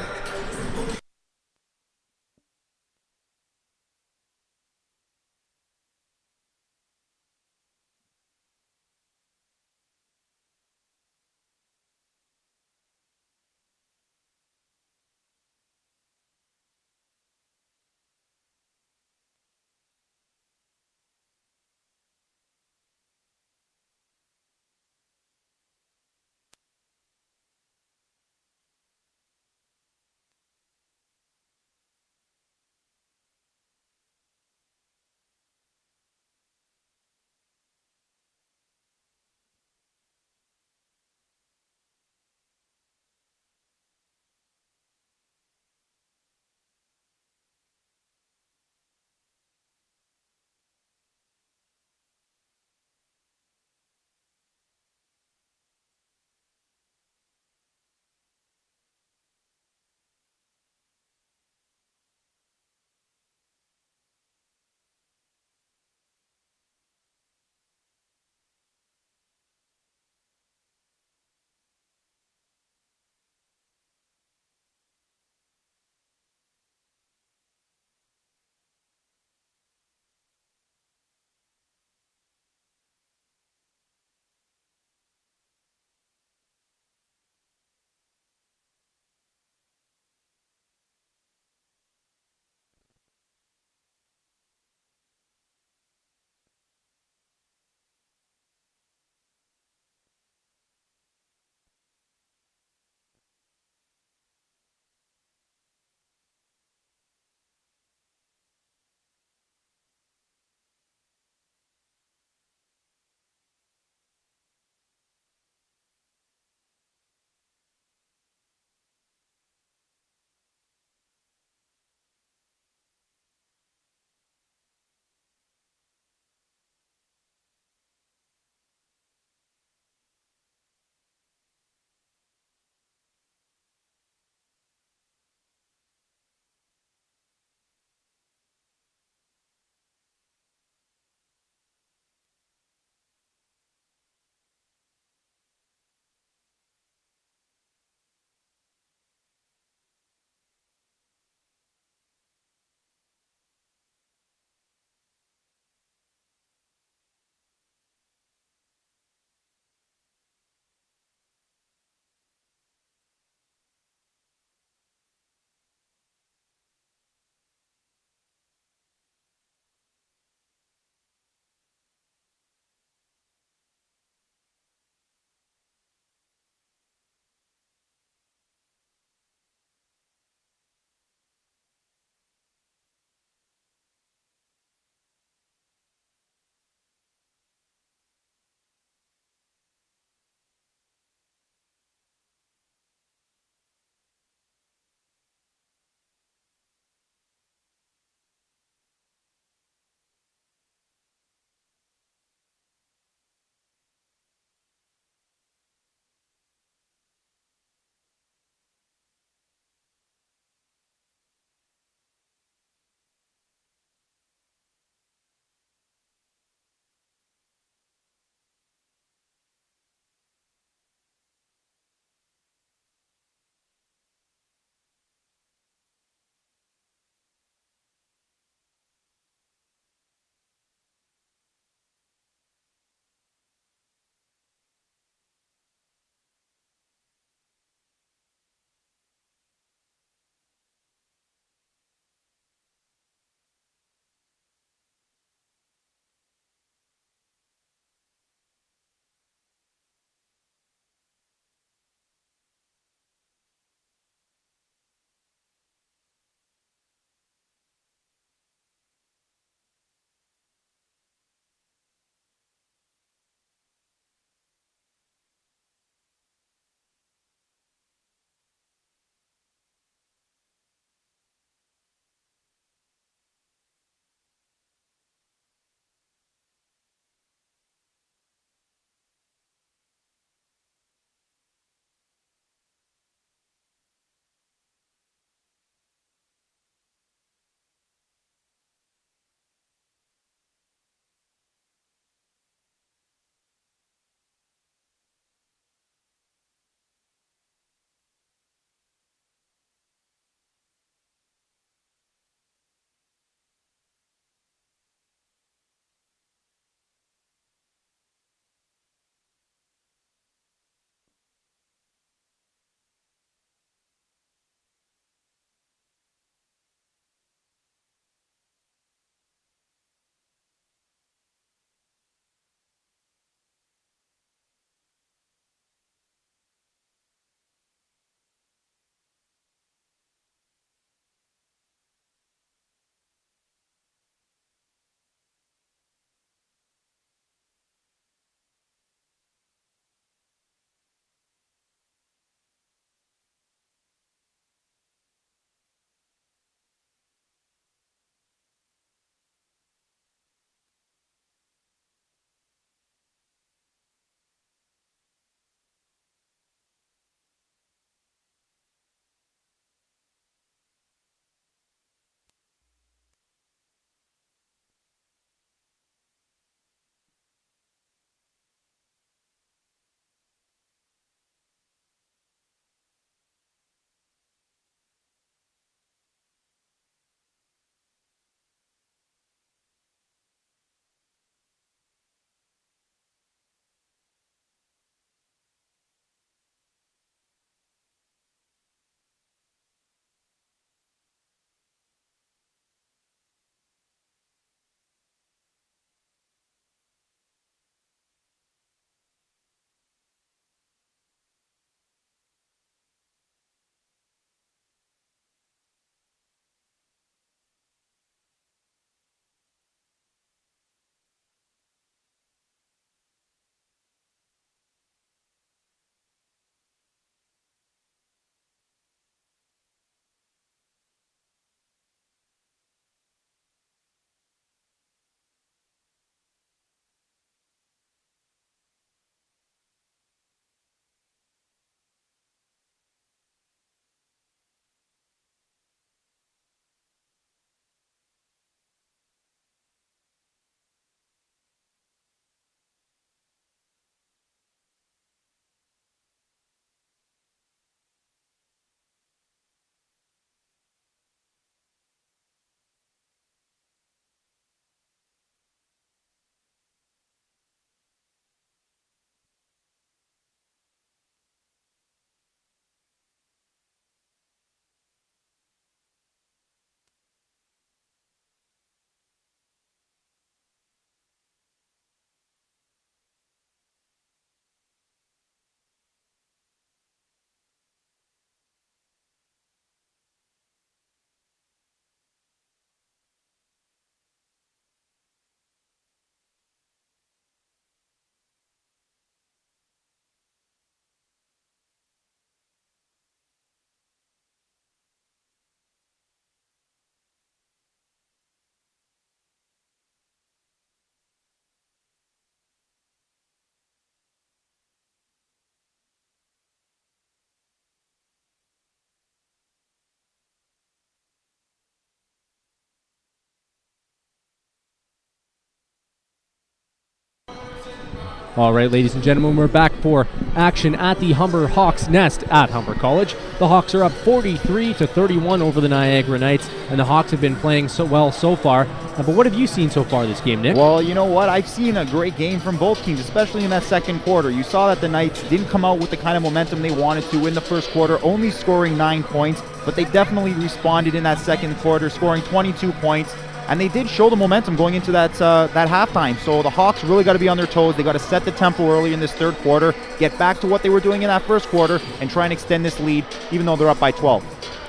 All right, ladies and gentlemen, we're back for action at the Humber Hawks Nest at Humber College. The Hawks are up 43-31 over the Niagara Knights, and the Hawks have been playing so well so far. But what have you seen so far this game, Nick? Well, you know what? I've seen a great game from both teams, especially in that second quarter. You saw that the Knights didn't come out with the kind of momentum they wanted to in the first quarter, only scoring 9 points, but they definitely responded in that second quarter, scoring 22 points. And they did show the momentum going into that halftime. So the Hawks really got to be on their toes. They got to set the tempo early in this third quarter, get back to what they were doing in that first quarter, and try and extend this lead, even though they're up by 12.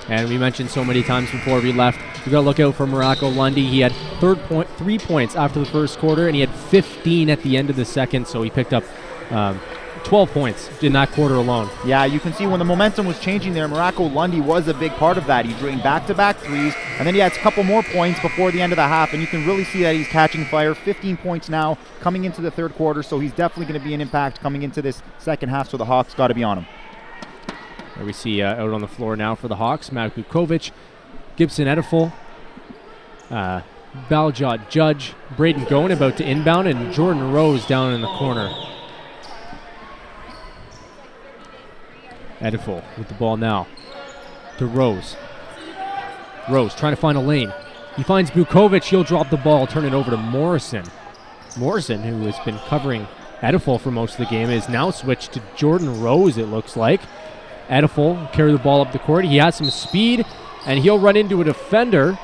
And we mentioned so many times before we left, we got to look out for Morocco Lundy. He had 3 points after the first quarter, and he had 15 at the end of the second. So he picked up 12 points in that quarter alone. Yeah, you can see when the momentum was changing there, Morocco Lundy was a big part of that. He drained back-to-back threes, and then he had a couple more points before the end of the half, and you can really see that he's catching fire. 15 points now coming into the third quarter, so he's definitely going to be an impact coming into this second half, so the Hawks got to be on him. There we see out on the floor now for the Hawks, Matt Bukovic, Gibson Ediful, Baljot Judge, Braden Goen about to inbound, and Jordan Rose down in the corner. Ediful with the ball now to Rose. Rose trying to find a lane. He finds Bukovic. He'll drop the ball, turn it over to Morrison. Morrison, who has been covering Ediful for most of the game, is now switched to Jordan Rose, it looks like. Ediful carry the ball up the court. He has some speed, and he'll run into a defender.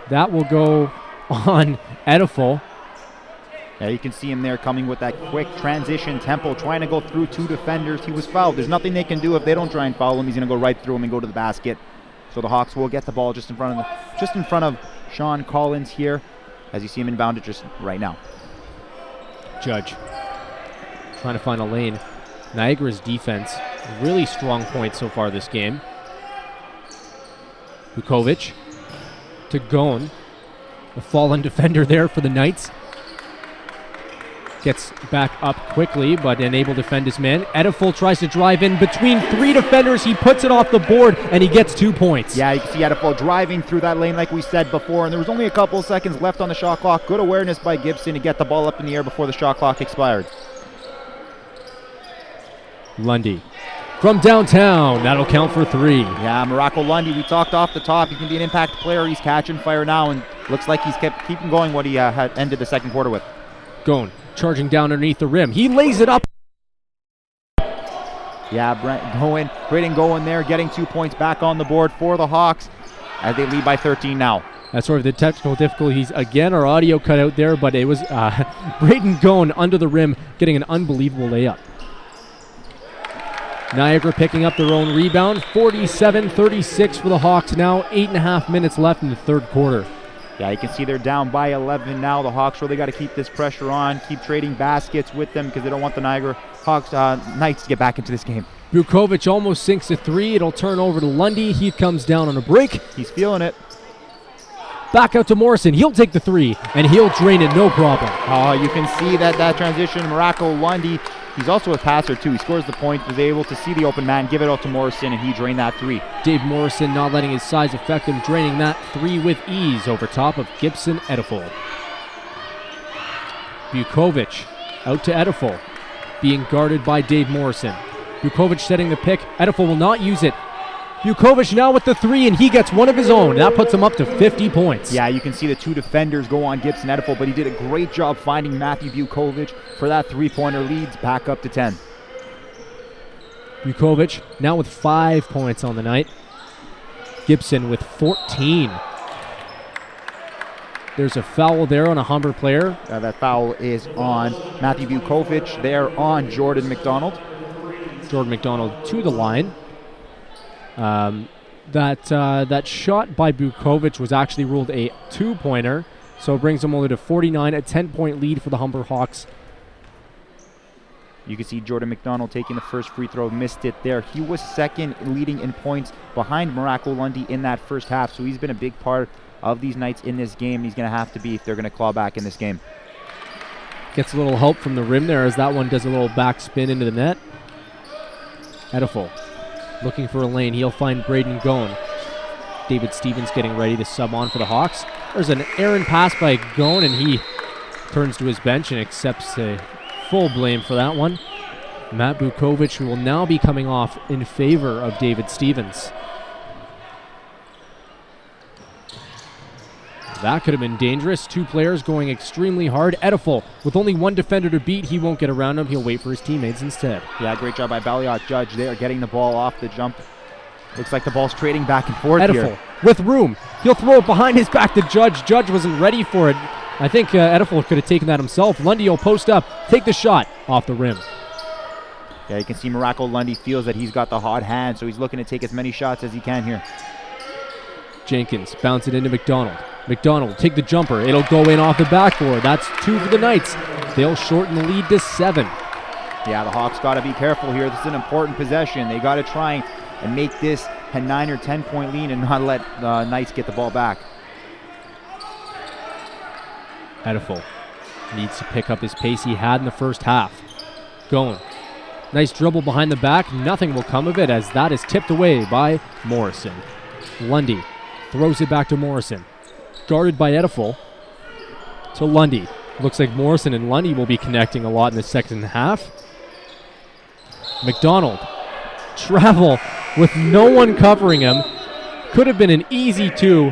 That will go on Ediful. Yeah, you can see him there coming with that quick transition tempo, trying to go through 2 defenders. He was fouled. There's nothing they can do if they don't try and foul him. He's going to go right through him and go to the basket. So the Hawks will get the ball just in front of Sean Collins here, as you see him inbound it just right now. Judge trying to find a lane. Niagara's defense, really strong point so far this game. Bukovic to Goen. A fallen defender there for the Knights. Gets back up quickly, but unable to defend his man. Ediful tries to drive in between 3 defenders. He puts it off the board, and he gets 2 points. Yeah, you can see Ediful driving through that lane like we said before, and there was only a couple of seconds left on the shot clock. Good awareness by Gibson to get the ball up in the air before the shot clock expired. Lundy from downtown. That'll count for 3. Yeah, Morocco Lundy, we talked off the top. He can be an impact player. He's catching fire now, and looks like he's kept keeping going what he had ended the second quarter with. Goen charging down underneath the rim. He lays it up. Yeah, Braden Goen there getting 2 points back on the board for the Hawks as they lead by 13 now. That's sort of the technical difficulties. Again, our audio cut out there, but it was Braden Goen under the rim getting an unbelievable layup. Niagara picking up their own rebound. 47-36 for the Hawks now. 8.5 minutes left in the third quarter. Yeah, you can see they're down by 11 now. The Hawks really got to keep this pressure on, keep trading baskets with them because they don't want the Niagara Knights to get back into this game. Bukovic almost sinks a 3. It'll turn over to Lundy. He comes down on a break. He's feeling it. Back out to Morrison. He'll take the 3, and he'll drain it no problem. Oh, you can see that transition. Morocco Lundy, he's also a passer too. He scores the point, was able to see the open man, give it out to Morrison, and he drained that 3. Dave Morrison not letting his size affect him, draining that 3 with ease over top of Gibson Ediful. Bukovic out to Ediful, being guarded by Dave Morrison. Bukovic setting the pick. Ediful will not use it. Bukovic now with the 3, and he gets one of his own. That puts him up to 50 points. Yeah, you can see the 2 defenders go on Gibson Ediful, but he did a great job finding Matthew Bukovic for that 3-pointer leads back up to 10. Bukovic now with 5 points on the night. Gibson with 14. There's a foul there on a Humber player. That foul is on Matthew Bukovic there on Jordan McDonald. Jordan McDonald to the line. That shot by Bukovic was actually ruled a 2-pointer, so it brings him only to 49, a 10-point lead for the Humber Hawks. You can see Jordan McDonald taking the first free throw, missed it there. He was second leading in points behind Morocco Lundy in that first half, so he's been a big part of these Knights in this game. He's going to have to be if they're going to claw back in this game. Gets a little help from the rim there as that one does a little back spin into the net. Ediful looking for a lane. He'll find Braden Goen. David Stevens getting ready to sub on for the Hawks. There's an errant pass by Goen, and he turns to his bench and accepts a full blame for that one. Matt Bukovic, who will now be coming off in favor of David Stevens. That could have been dangerous. Two players going extremely hard. Ediful, with only one defender to beat, he won't get around him. He'll wait for his teammates instead. Yeah, great job by Balliot Judge there, getting the ball off the jump. Looks like the ball's trading back and forth Ediful, here. with room. He'll throw it behind his back to Judge. Judge wasn't ready for it. I think Ediful could have taken that himself. Lundy will post up, take the shot off the rim. Yeah, you can see Morocco Lundy feels that he's got the hot hand, so he's looking to take as many shots as he can here. Jenkins bounce it into McDonald. McDonald take the jumper. It'll go in off the backboard. That's 2 for the Knights. They'll shorten the lead to 7. Yeah, the Hawks got to be careful here. This is an important possession. They got to try and make this a 9 or 10 point lead and not let the Knights get the ball back. Ediful needs to pick up his pace he had in the first half. Going. Nice dribble behind the back. Nothing will come of it as that is tipped away by Morrison. Lundy throws it back to Morrison. Guarded by Ediful to Lundy. Looks like Morrison and Lundy will be connecting a lot in the second half. McDonald. Travel with no one covering him. Could have been an easy 2.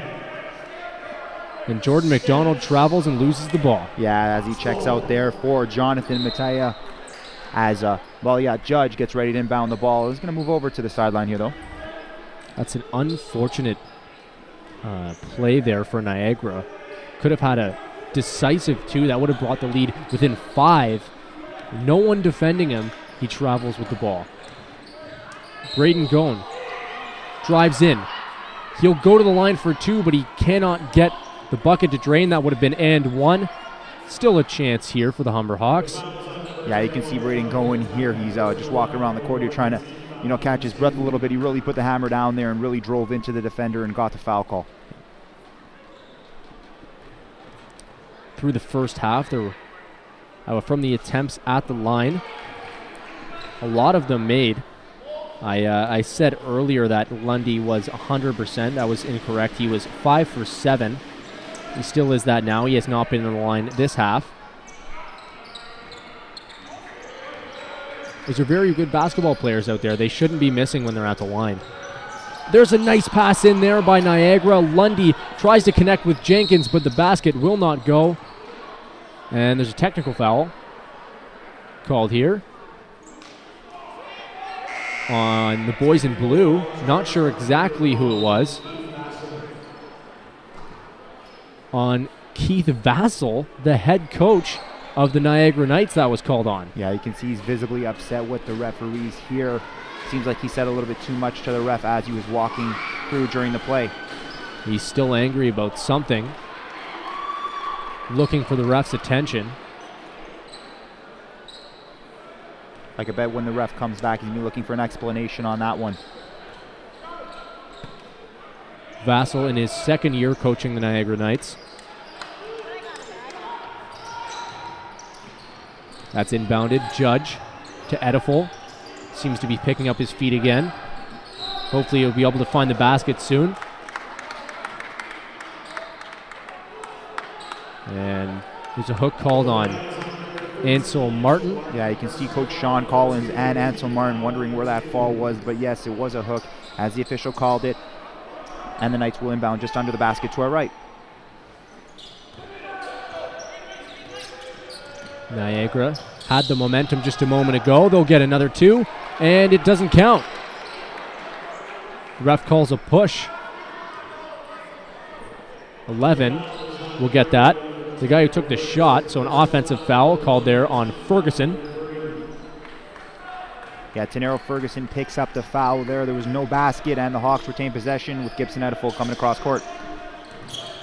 And Jordan McDonald travels and loses the ball. Yeah, as he checks out there for Jonathan Mataya. As Balliot Judge gets ready to inbound the ball. He's going to move over to the sideline here, though. That's an unfortunate play there for Niagara. Could have had a decisive 2. That would have brought the lead within 5. No one defending him. He travels with the ball. Braden Gone drives in. He'll go to the line for 2, but he cannot get the bucket to drain. That would have been and 1. Still a chance here for the Humber Hawks. Yeah, you can see Braden Gone here. He's just walking around the court here trying to, catch his breath a little bit. He really put the hammer down there and really drove into the defender and got the foul call. Through the first half, there were from the attempts at the line, a lot of them made. I said earlier that Lundy was 100%. That was incorrect. He was 5 for 7. He still is that now. He has not been on the line this half. These are very good basketball players out there. They shouldn't be missing when they're at the line. There's a nice pass in there by Niagara. Lundy tries to connect with Jenkins, but the basket will not go. And there's a technical foul called here on the boys in blue. Not sure exactly who it was. On Keith Vassell, the head coach of the Niagara Knights, that was called on. Yeah, you can see he's visibly upset with the referees here. Seems like he said a little bit too much to the ref as he was walking through during the play. He's still angry about something. Looking for the ref's attention. Like I bet when the ref comes back, he's going to be looking for an explanation on that one. Vassell in his second year coaching the Niagara Knights. That's inbounded. Judge to Ediful. Seems to be picking up his feet again. Hopefully he'll be able to find the basket soon. And there's a hook called on Ansel Martin. Yeah, you can see Coach Sean Collins and Ansel Martin wondering where that fall was. But yes, it was a hook as the official called it. And the Knights will inbound just under the basket to our right. Niagara had the momentum just a moment ago. They'll get another 2, and it doesn't count. Ref calls a push. 11 will get that. The guy who took the shot, so an offensive foul called there on Ferguson. Yeah, Tenero Ferguson picks up the foul there. There was no basket, and the Hawks retain possession with Gibson Ediful coming across court.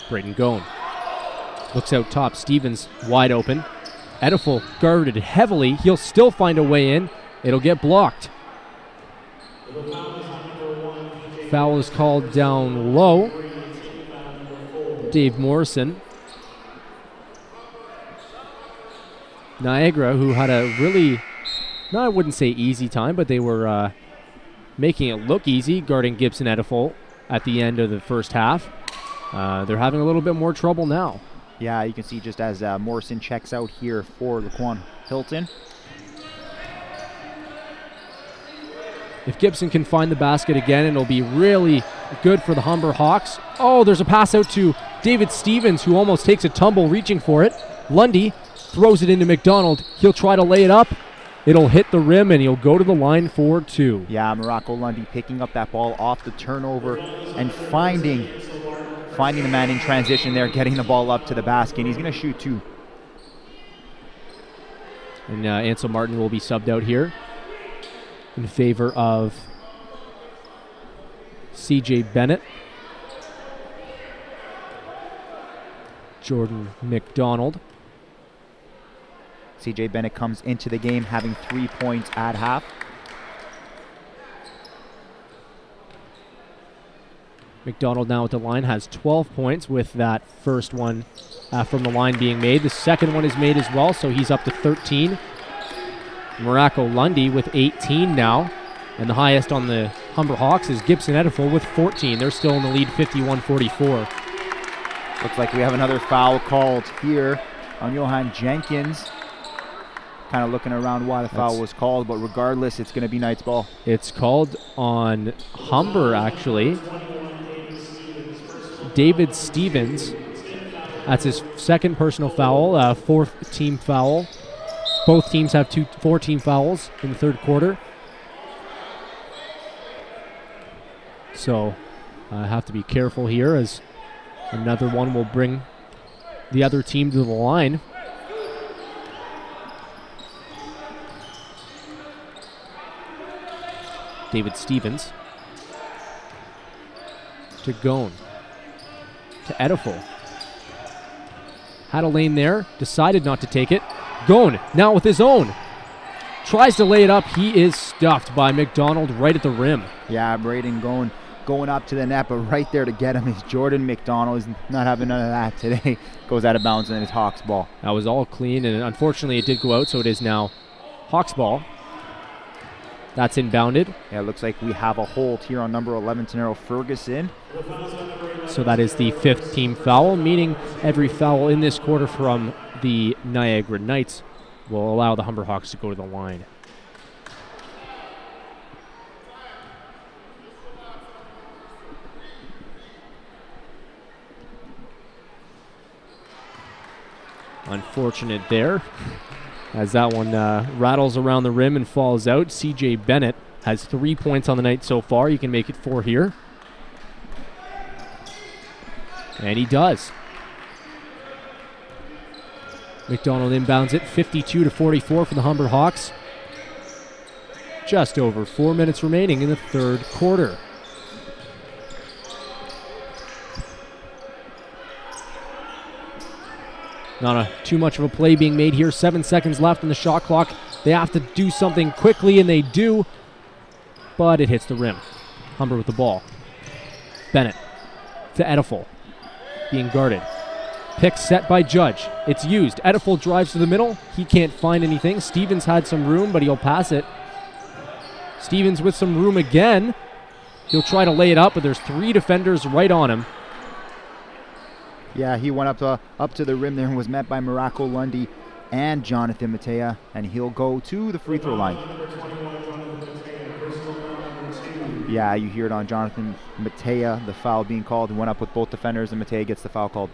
Braden Gone looks out top. Stevens wide open. Ediful guarded heavily. He'll still find a way in. It'll get blocked. Foul is called down low. Dave Morrison. Niagara, who had a really, no, I wouldn't say easy time, but they were making it look easy, guarding Gibson Ediful at the end of the first half. They're having a little bit more trouble now. Yeah, you can see just as Morrison checks out here for Laquan Hilton. If Gibson can find the basket again, it'll be really good for the Humber Hawks. Oh, there's a pass out to David Stevens, who almost takes a tumble reaching for it. Lundy throws it into McDonald. He'll try to lay it up. It'll hit the rim, and he'll go to the line for 2. Yeah, Morocco Lundy picking up that ball off the turnover and finding the man in transition there, getting the ball up to the basket. He's going to shoot 2. And Ansel Martin will be subbed out here in favor of C.J. Bennett. Jordan McDonald. C.J. Bennett comes into the game having 3 points at half. McDonald now at the line has 12 points with that first one from the line being made. The second one is made as well, so he's up to 13. Morocco Lundy with 18 now. And the highest on the Humber Hawks is Gibson Ediful with 14. They're still in the lead 51-44. Looks like we have another foul called here on Johan Jenkins. Kind of looking around why the foul was called, but regardless, it's going to be Knights ball. It's called on Humber, actually. David Stevens. That's his second personal foul, fourth team foul. Both teams have 4 team fouls in the third quarter. So I have to be careful here, as another one will bring the other team to the line. David Stevens to Gone to Ediful. Had a lane there, decided not to take it. Gone now with his own. Tries to lay it up. He is stuffed by McDonald right at the rim. Yeah, Braden Gone going up to the net, but right there to get him is Jordan McDonald. He's not having none of that today. Goes out of bounds and it's Hawks ball. That was all clean, and unfortunately it did go out, so it is now Hawks ball. That's inbounded. Yeah, it looks like we have a hold here on number 11, Tenero Ferguson. So that is the 5th team foul, meaning every foul in this quarter from the Niagara Knights will allow the Humber Hawks to go to the line. Unfortunate there, as that one rattles around the rim and falls out. C.J. Bennett has 3 points on the night so far. You can make it 4 here. And he does. McDonald inbounds it, 52-44 for the Humber Hawks. Just over 4 minutes remaining in the third quarter. Not too much of a play being made here. 7 seconds left on the shot clock. They have to do something quickly, and they do. But it hits the rim. Humber with the ball. Bennett to Ediful. Being guarded. Pick set by Judge. It's used. Ediful drives to the middle. He can't find anything. Stevens had some room, but he'll pass it. Stevens with some room again. He'll try to lay it up, but there's 3 defenders right on him. Yeah, he went up to the rim there and was met by Morocco Lundy and Jonathan Matea, and he'll go to the free throw line. Yeah, you hear it on Jonathan Matea, the foul being called, and went up with both defenders, and Matea gets the foul called.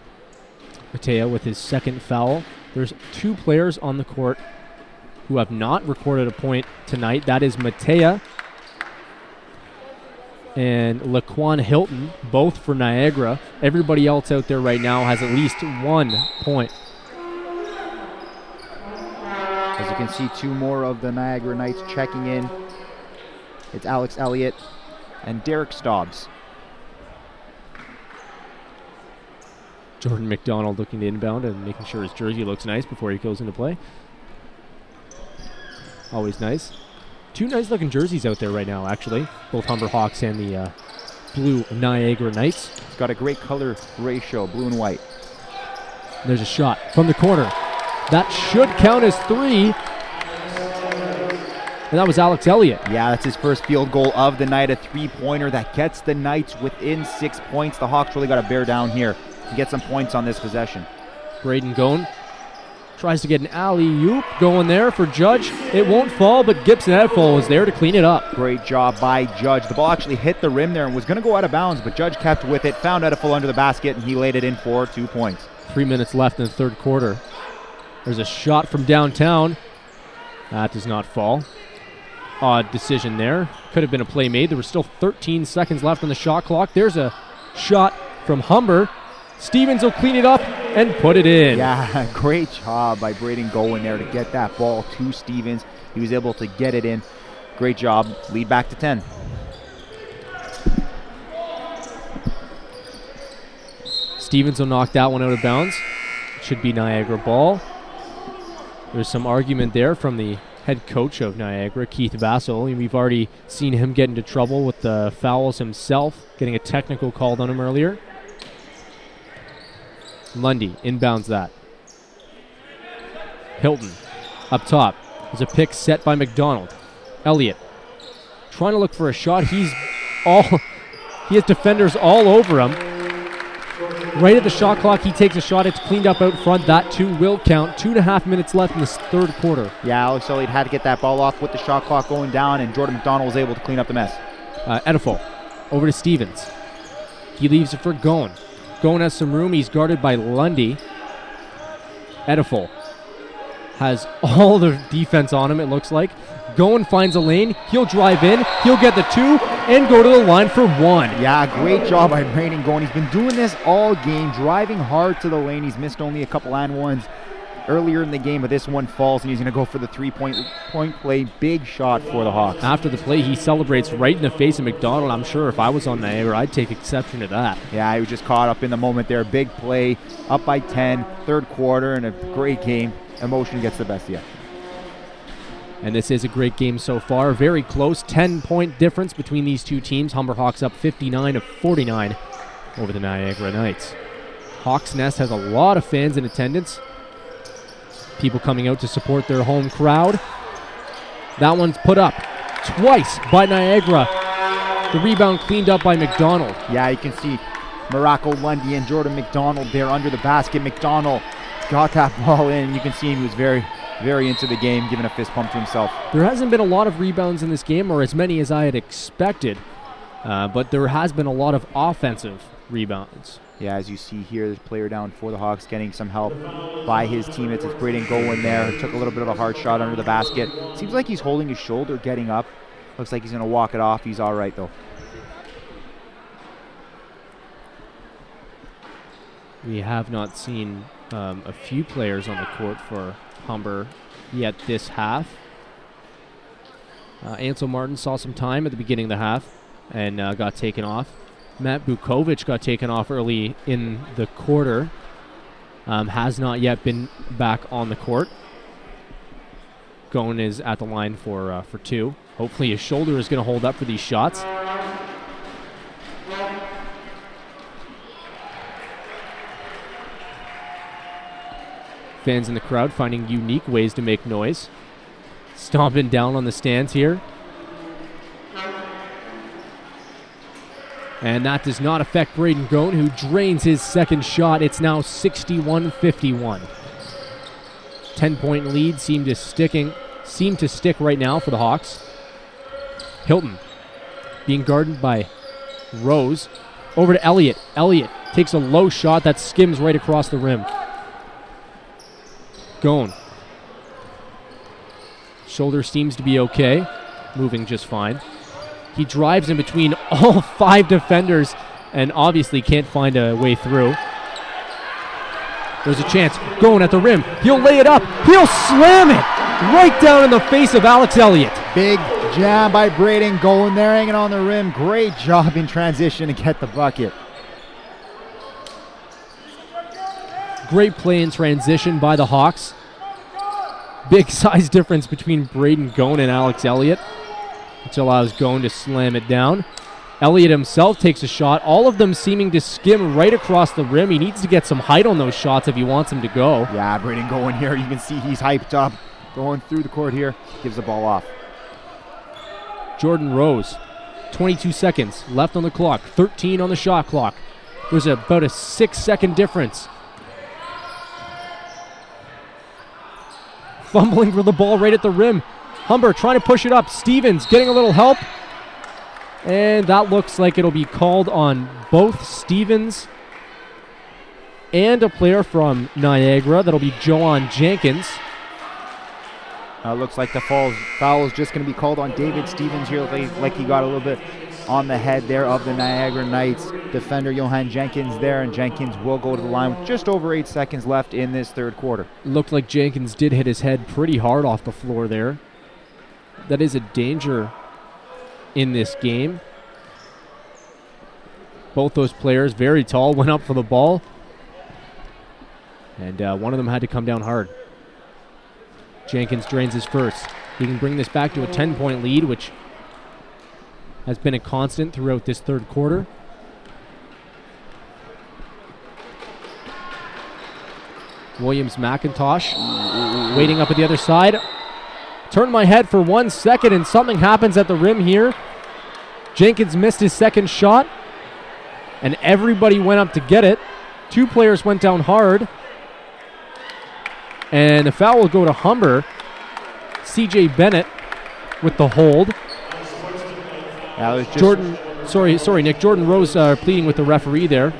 Matea with his second foul. There's 2 players on the court who have not recorded a point tonight. That is Matea and Laquan Hilton, both for Niagara. Everybody else out there right now has at least 1 point. As you can see, 2 more of the Niagara Knights checking in. It's Alex Elliott and Derek Stobbs. Jordan McDonald looking to inbound and making sure his jersey looks nice before he goes into play. Always nice. 2 nice looking jerseys out there right now, actually. Both Humber Hawks and the blue Niagara Knights. It's got a great color ratio, blue and white. And there's a shot from the corner. That should count as 3. And that was Alex Elliott. Yeah, that's his first field goal of the night, a 3-pointer that gets the Knights within 6 points. The Hawks really got to bear down here and get some points on this possession. Braden Gone tries to get an alley-oop going there for Judge. It won't fall, but Gibson Edfall was there to clean it up. Great job by Judge. The ball actually hit the rim there and was going to go out of bounds, but Judge kept with it, found Edfall under the basket, and he laid it in for 2 points. 3 minutes left in the third quarter. There's a shot from downtown. That does not fall. Odd decision there. Could have been a play made. There were still 13 seconds left on the shot clock. There's a shot from Humber. Stevens will clean it up and put it in. Yeah, great job by Braden Gowen there to get that ball to Stevens. He was able to get it in. Great job. Lead back to 10. Stevens will knock that one out of bounds. It should be Niagara ball. There's some argument there from the head coach of Niagara, Keith Vassell. We've already seen him get into trouble with the fouls himself, getting a technical called on him earlier. Lundy inbounds that. Hilton up top. There's a pick set by McDonald. Elliott trying to look for a shot. He has defenders all over him. Right at the shot clock, he takes a shot. It's cleaned up out front. That too will count. 2.5 minutes left in this third quarter. Yeah, Alex Elliott had to get that ball off with the shot clock going down, and Jordan McDonald was able to clean up the mess. Edifo over to Stevens. He leaves it for Gone. Gone has some room. He's guarded by Lundy. Edifo has all the defense on him, it looks like. Gone finds a lane. He'll drive in. He'll get the 2 and go to the line for 1. Yeah, great job by Braden Gone. He's been doing this all game, driving hard to the lane. He's missed only a couple and ones earlier in the game, but this one falls, and he's going to go for the 3-point play. Big shot for the Hawks. After the play, he celebrates right in the face of McDonald. I'm sure if I was on Niagara, I'd take exception to that. Yeah, he was just caught up in the moment there. Big play, up by 10, third quarter, and a great game. Emotion gets the best of you. And this is a great game so far. Very close. 10-point difference between these two teams. Humber Hawks up 59-49 over the Niagara Knights. Hawks Nest has a lot of fans in attendance. People coming out to support their home crowd. That one's put up twice by Niagara. The rebound cleaned up by McDonald. Yeah, you can see Morocco Lundy and Jordan McDonald there under the basket. McDonald got that ball in. You can see he was very, very into the game, giving a fist pump to himself. There hasn't been a lot of rebounds in this game, or as many as I had expected, but there has been a lot of offensive rebounds. Yeah, as you see here, there's a player down for the Hawks getting some help by his teammates. It's Braden Gowen there. Took a little bit of a hard shot under the basket. Seems like he's holding his shoulder, getting up. Looks like he's going to walk it off. He's all right, though. We have not seen a few players on the court for Humber yet this half. Ansel Martin saw some time at the beginning of the half and got taken off. Matt Bukovic got taken off early in the quarter. Has not yet been back on the court. Gone is at the line for 2. Hopefully his shoulder is going to hold up for these shots. Fans in the crowd finding unique ways to make noise. Stomping down on the stands here. And that does not affect Braden Gone, who drains his second shot. It's now 61-51. 10-point lead seem to stick right now for the Hawks. Hilton being guarded by Rose. Over to Elliott. Elliott takes a low shot that skims right across the rim. Gone. Shoulder seems to be okay. Moving just fine. He drives in between all 5 defenders and obviously can't find a way through. There's a chance. Going at the rim. He'll lay it up. He'll slam it right down in the face of Alex Elliott. Big jam by Braden Gowen there, hanging on the rim. Great job in transition to get the bucket. Great play in transition by the Hawks. Big size difference between Braden Gone and Alex Elliott, which allows Gone to slam it down. Elliott himself takes a shot, all of them seeming to skim right across the rim. He needs to get some height on those shots if he wants them to go. Yeah, Braden Gowen here, you can see he's hyped up. Going through the court here, gives the ball off. Jordan Rose, 22 seconds left on the clock, 13 on the shot clock. There's about a 6-second difference. fumbling for the ball right at the rim. Humber trying to push it up. Stevens getting a little help. And that looks like it'll be called on both Stevens and a player from Niagara. That'll be Joan Jenkins. Looks like the foul is just going to be called on David Stevens here, like he got a little bit on the head there of the Niagara Knights defender Johan Jenkins there, and Jenkins will go to the line with just over 8 seconds left in this third quarter. Looked like Jenkins did hit his head pretty hard off the floor there. That is a danger in this game. Both those players, very tall, went up for the ball. And one of them had to come down hard. Jenkins drains his first. He can bring this back to a 10-point lead, which has been a constant throughout this third quarter. Williams-McIntosh waiting up at the other side. Turned my head for 1 second and something happens at the rim here. Jenkins missed his second shot and everybody went up to get it. 2 players went down hard. And the foul will go to Humber. CJ Bennett with the hold. Yeah, it was just Jordan, sorry, Nick. Jordan Rose pleading with the referee there.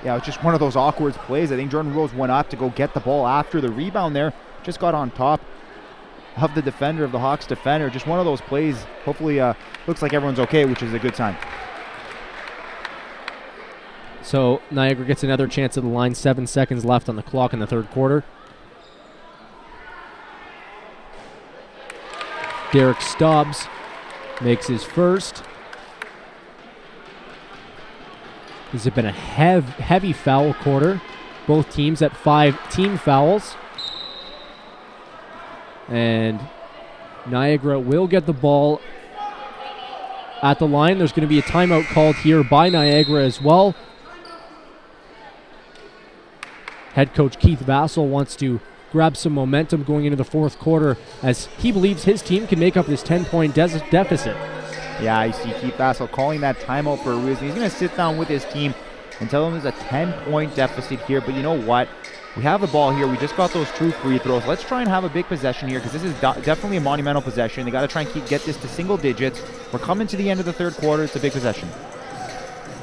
Yeah, it was just one of those awkward plays. I think Jordan Rose went up to go get the ball after the rebound there. Just got on top of the defender, of the Hawks defender. Just one of those plays. Hopefully, looks like everyone's okay, which is a good sign. So Niagara gets another chance at the line. 7 seconds left on the clock in the third quarter. Derek Stubbs makes his first. This has been a heavy foul quarter. Both teams at 5 team fouls. And Niagara will get the ball at the line. There's going to be a timeout called here by Niagara as well. Head coach Keith Vassell wants to grab some momentum going into the fourth quarter as he believes his team can make up this 10-point deficit. Yeah, I see Keith Vassell calling that timeout for a reason. He's going to sit down with his team and tell them there's a 10-point deficit here. But you know what? We have the ball here. We just got those 2 free throws. Let's try and have a big possession here because this is definitely a monumental possession. They got to try and get this to single digits. We're coming to the end of the third quarter. It's a big possession.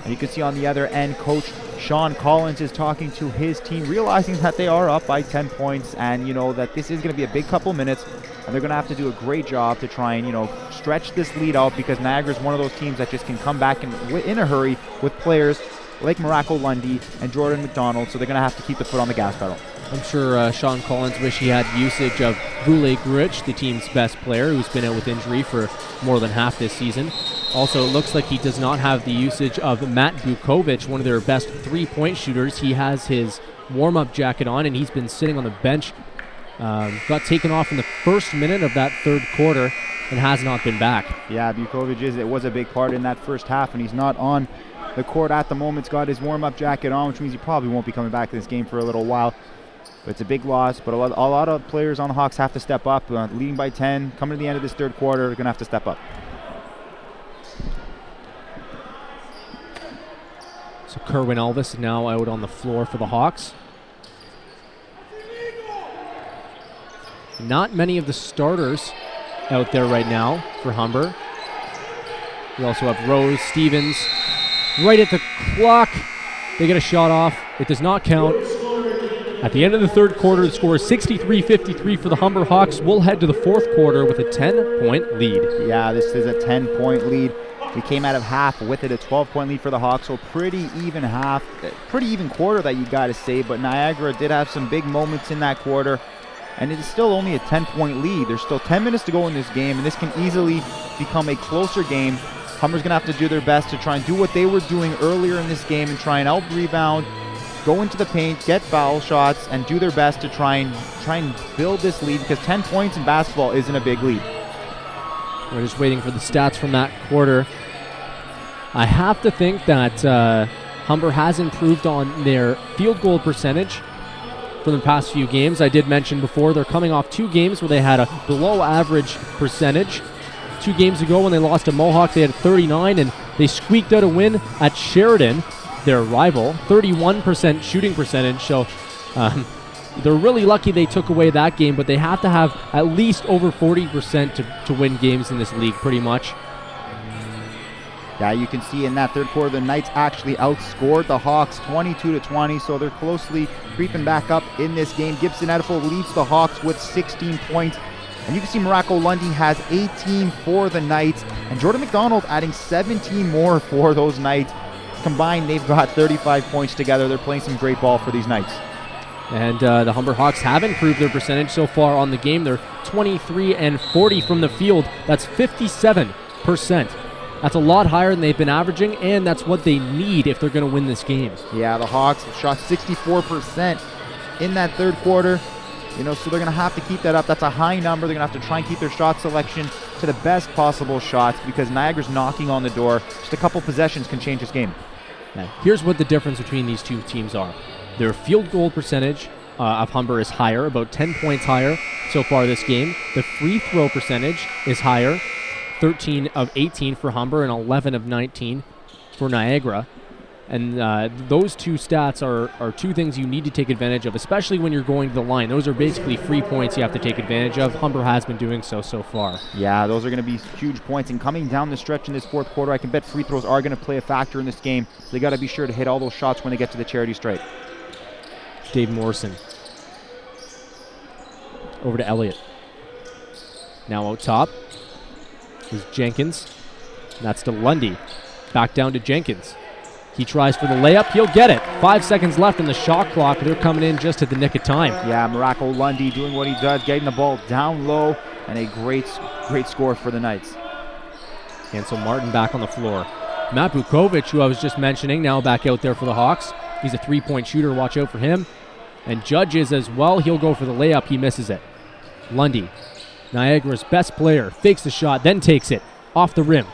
And you can see on the other end, Coach Sean Collins is talking to his team, realizing that they are up by 10 points and, you know, that this is going to be a big couple minutes. And they're going to have to do a great job to try and, you know, stretch this lead out because Niagara is one of those teams that just can come back in a hurry with players like Morocco Lundy and Jordan McDonald. So they're going to have to keep the foot on the gas pedal. I'm sure Sean Collins wish he had usage of Vule Gruich, the team's best player, who's been out with injury for more than half this season. Also, it looks like he does not have the usage of Matt Bukovic, one of their best three-point shooters. He has his warm-up jacket on, and he's been sitting on the bench. Got taken off in the first minute of that third quarter and has not been back. Yeah, Bukovic it was a big part in that first half, and he's not on the court at the moment. He's got his warm-up jacket on, which means he probably won't be coming back to this game for a little while. But it's a big loss, but a lot of players on the Hawks have to step up. Leading by 10, coming to the end of this third quarter, they're going to have to step up. So Kerwin Elvis now out on the floor for the Hawks. Not many of the starters out there right now for Humber. We also have Rose, Stevens, right at the clock. They get a shot off. It does not count. At the end of the third quarter, the score is 63-53 for the Humber Hawks. We'll head to the fourth quarter with a 10-point lead. Yeah, this is a 10-point lead. We came out of half with it, a 12-point lead for the Hawks, so pretty even half, pretty even quarter that you got to say, but Niagara did have some big moments in that quarter, and it is still only a 10-point lead. There's still 10 minutes to go in this game, and this can easily become a closer game. Humber's going to have to do their best to try and do what they were doing earlier in this game and try and out-rebound, go into the paint, get foul shots, and do their best to try and build this lead, because 10 points in basketball isn't a big lead. We're just waiting for the stats from that quarter. I have to think that Humber has improved on their field goal percentage for the past few games. I did mention before they're coming off 2 games where they had a below-average percentage. 2 games ago when they lost to Mohawk, they had 39, and they squeaked out a win at Sheridan, their rival, 31% shooting percentage. So they're really lucky they took away that game, but they have to have at least over 40% to win games in this league, pretty much. Yeah, you can see in that third quarter, the Knights actually outscored the Hawks 22-20, so they're closely creeping back up in this game. Gibson Edifel leads the Hawks with 16 points. And you can see Morocco Lundy has 18 for the Knights, and Jordan McDonald adding 17 more for those Knights. Combined, they've got 35 points together. They're playing some great ball for these Knights. And the Humber Hawks have improved their percentage so far on the game. They're 23-40 from the field. That's 57%. That's a lot higher than they've been averaging, and that's what they need if they're going to win this game. Yeah, the Hawks shot 64% in that third quarter. So they're going to have to keep that up. That's a high number. They're going to have to try and keep their shot selection to the best possible shots because Niagara's knocking on the door. Just a couple possessions can change this game. Now, here's what the difference between these two teams are. Their field goal percentage of Humber is higher, about 10 points higher so far this game. The free throw percentage is higher, 13 of 18 for Humber and 11 of 19 for Niagara. And those two stats are two things you need to take advantage of, especially when you're going to the line. Those are basically free points you have to take advantage of. Humber has been doing so far. Yeah, those are going to be huge points. And coming down the stretch in this fourth quarter, I can bet free throws are going to play a factor in this game. So they got to be sure to hit all those shots when they get to the charity stripe. Dave Morrison. Over to Elliott. Now out top is Jenkins. That's to Lundy. Back down to Jenkins. He tries for the layup. He'll get it. 5 seconds left on the shot clock. They're coming in just at the nick of time. Yeah, Morocco Lundy doing what he does, getting the ball down low, and a great score for the Knights. And so Martin back on the floor. Matt Bukovic, who I was just mentioning, now back out there for the Hawks. He's a three-point shooter. Watch out for him. And Judge is as well. He'll go for the layup. He misses it. Lundy, Niagara's best player, fakes the shot, then takes it off the rim.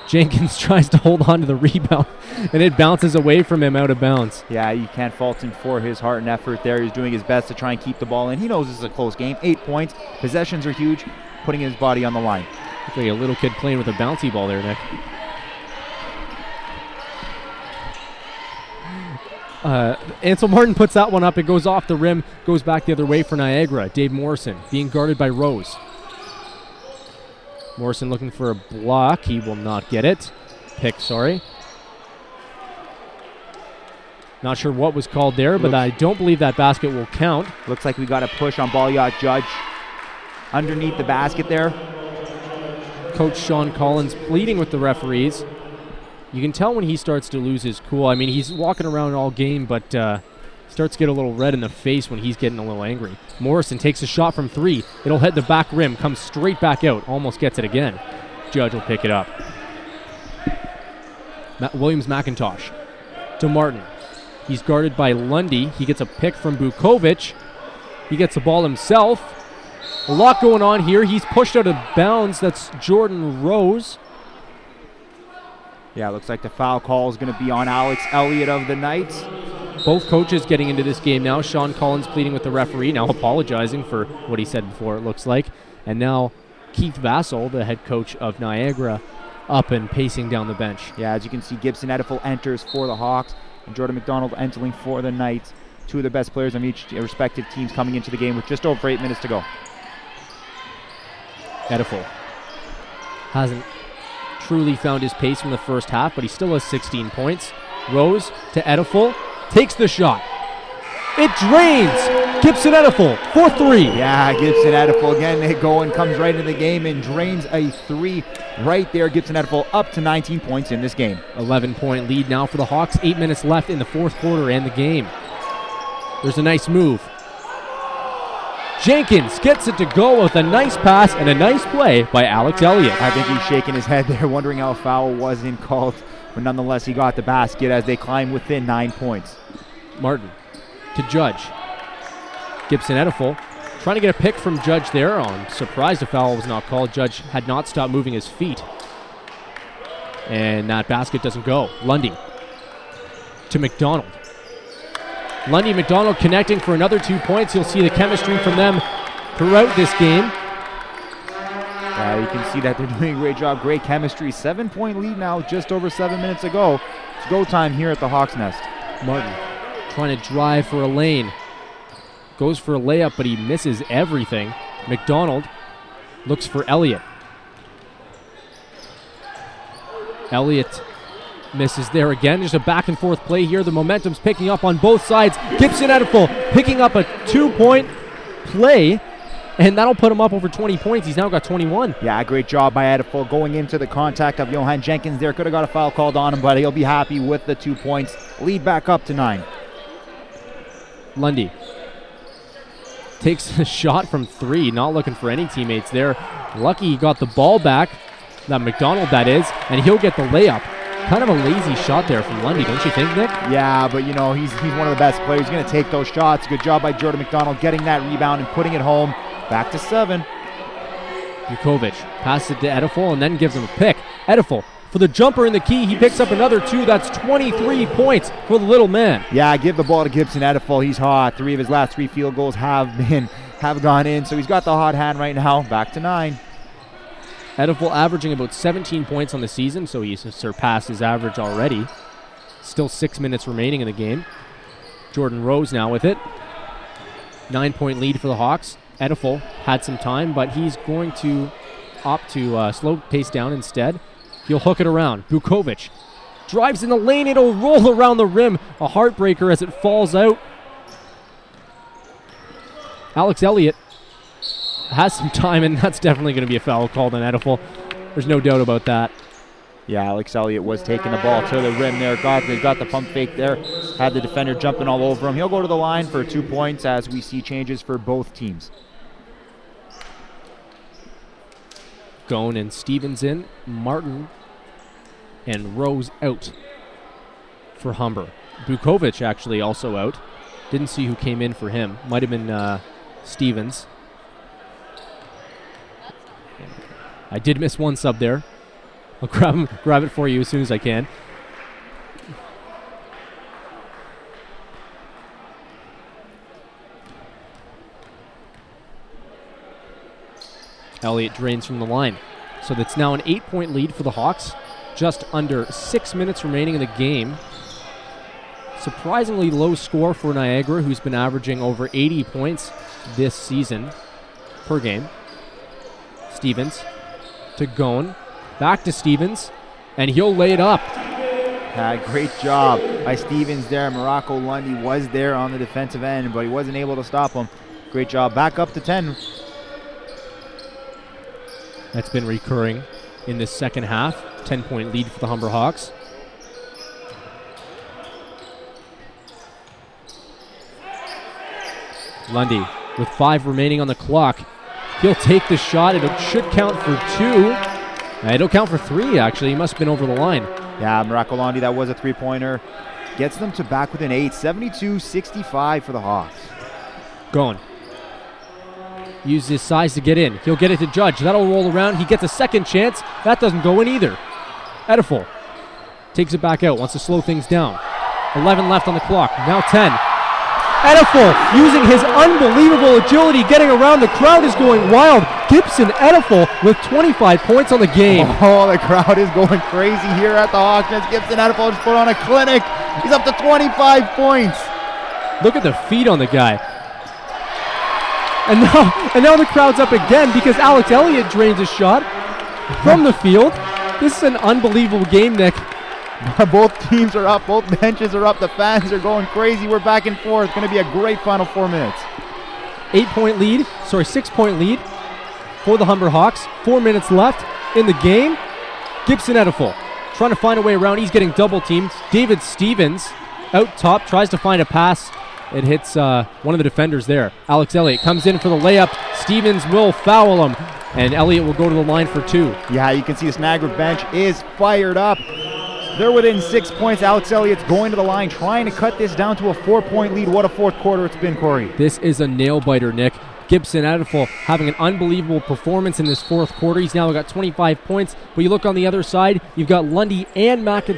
Jenkins tries to hold on to the rebound, and it bounces away from him out of bounds. Yeah, you can't fault him for his heart and effort there. He's doing his best to try and keep the ball in. He knows this is a close game. 8 points. Possessions are huge, putting his body on the line. Looks like a little kid playing with a bouncy ball there, Nick. Ansel Martin puts that one up. It goes off the rim, goes back the other way for Niagara. Dave Morrison being guarded by Rose. Morrison looking for a block. He will not get it. Pick, sorry. Not sure what was called there, but I don't believe that basket will count. Looks like we got a push on ball yacht Judge underneath the basket there. Coach Sean Collins pleading with the referees. You can tell when he starts to lose his cool. I mean, he's walking around all game, but starts to get a little red in the face when he's getting a little angry. Morrison takes a shot from three. It'll hit the back rim, comes straight back out, almost gets it again. Judge will pick it up. Williams McIntosh to Martin. He's guarded by Lundy. He gets a pick from Bukovic. He gets the ball himself. A lot going on here. He's pushed out of bounds. That's Jordan Rose. Yeah, looks like the foul call is going to be on Alex Elliott of the Knights. Both coaches getting into this game now. Sean Collins pleading with the referee, now apologizing for what he said before, it looks like. And now Keith Vassell, the head coach of Niagara, up and pacing down the bench. Yeah, as you can see, Gibson Edifel enters for the Hawks, and Jordan McDonald entering for the Knights. Two of the best players on each respective teams coming into the game with just over 8 minutes to go. Edifel hasn't truly found his pace from the first half, but he still has 16 points. Rose to Edifel, takes the shot. It drains. Gibson Edifel for three. Yeah, Gibson Edifel again going, comes right into the game and drains a three right there. Gibson Edifel up to 19 points in this game. 11-point lead now for the Hawks. 8 minutes left in the fourth quarter and the game. There's a nice move. Jenkins gets it to go with a nice pass and a nice play by Alex Elliott. I think he's shaking his head there, wondering how a foul wasn't called. But nonetheless, he got the basket as they climb within 9 points. Martin to Judge. Gibson Edifel trying to get a pick from Judge there. I'm surprised a foul was not called. Judge had not stopped moving his feet. And that basket doesn't go. Lundy to McDonald. Lundy and McDonald connecting for another 2 points. You'll see the chemistry from them throughout this game. Yeah, you can see that they're doing a great job. Great chemistry. 7-point lead now, just over 7 minutes ago. It's go time here at the Hawks Nest. Martin trying to drive for a lane. goes for a layup, but he misses everything. McDonald looks for Elliott. Elliott misses there again. There's a back and forth play here. The momentum's picking up on both sides. Gibson Ediful picking up a 2-point play, and that'll put him up over 20 points. He's now got 21. Yeah, great job by Ediful going into the contact of Johan Jenkins there. Could have got a foul called on him, but he'll be happy with the 2 points. Lead back up to 9. Lundy takes a shot from 3, not looking for any teammates there. Lucky he got the ball back, that McDonald that is, and he'll get the layup. Kind of a lazy shot there from Lundy, don't you think, Nick? Yeah, but you know, he's one of the best players. He's going to take those shots. Good job by Jordan McDonald getting that rebound and putting it home. Back to 7. Vukovic passes it to Ediful and then gives him a pick. Ediful for the jumper in the key. He picks up another 2. That's 23 points for the little man. Yeah, give the ball to Gibson Ediful. He's hot. 3 of his last 3 field goals have gone in, so he's got the hot hand right now. Back to 9. Ediful averaging about 17 points on the season, so he's surpassed his average already. Still 6 minutes remaining in the game. Jordan Rose now with it. 9-point lead for the Hawks. Ediful had some time, but he's going to opt to slow pace down instead. He'll hook it around. Vukovic drives in the lane. It'll roll around the rim. A heartbreaker as it falls out. Alex Elliott has some time, and that's definitely going to be a foul called on Ediful. There's no doubt about that. Yeah, Alex Elliott was taking the ball to the rim there. Got the pump fake there. Had the defender jumping all over him. He'll go to the line for 2 points as we see changes for both teams. Gone and Stevens in. Martin and Rose out for Humber. Vukovic actually also out. Didn't see who came in for him. Might have been Stevens. I did miss one sub there. I'll grab it for you as soon as I can. Elliott drains from the line. So that's now an 8-point lead for the Hawks. Just under 6 minutes remaining in the game. Surprisingly low score for Niagara, who's been averaging over 80 points this season per game. Stevens to Gone. Back to Stevens, and he'll lay it up. Great job by Stevens there. Morocco Lundy was there on the defensive end, but he wasn't able to stop him. Great job. Back up to 10. That's been recurring in this second half. 10-point lead for the Humber Hawks. Lundy with 5 remaining on the clock. He'll take the shot. It should count for 2. It'll count for 3, actually. He must have been over the line. Yeah, Morocco Lundy, that was a 3-pointer. Gets them to back within 8. 72-65 for the Hawks. Going. Uses his size to get in. He'll get it to Judge. That'll roll around. He gets a second chance. That doesn't go in either. Ediful takes it back out. Wants to slow things down. 11 left on the clock. Now 10. Ediful using his unbelievable agility, getting around. The crowd is going wild. Gibson Ediful with 25 points on the game. Oh, the crowd is going crazy here at the Hawks. Gibson Ediful just put on a clinic. He's up to 25 points. Look at the feet on the guy. And now the crowd's up again because Alex Elliott drains a shot from the field. This is an unbelievable game, Nick. Both teams are up. Both benches are up. The fans are going crazy. We're back and forth. It's going to be a great final 4 minutes. 6-point lead for the Humber Hawks. 4 minutes left in the game. Gibson Ediful trying to find a way around. He's getting double teamed. David Stevens out top tries to find a pass. It hits one of the defenders there. Alex Elliott comes in for the layup. Stevens will foul him, and Elliott will go to the line for 2. Yeah, you can see this Niagara bench is fired up. They're within 6 points. Alex Elliott's going to the line, trying to cut this down to a 4-point lead. What a fourth quarter it's been, Corey. This is a nail-biter, Nick. Gibson Ediful having an unbelievable performance in this fourth quarter. He's now got 25 points. But you look on the other side, you've got Lundy and Lundy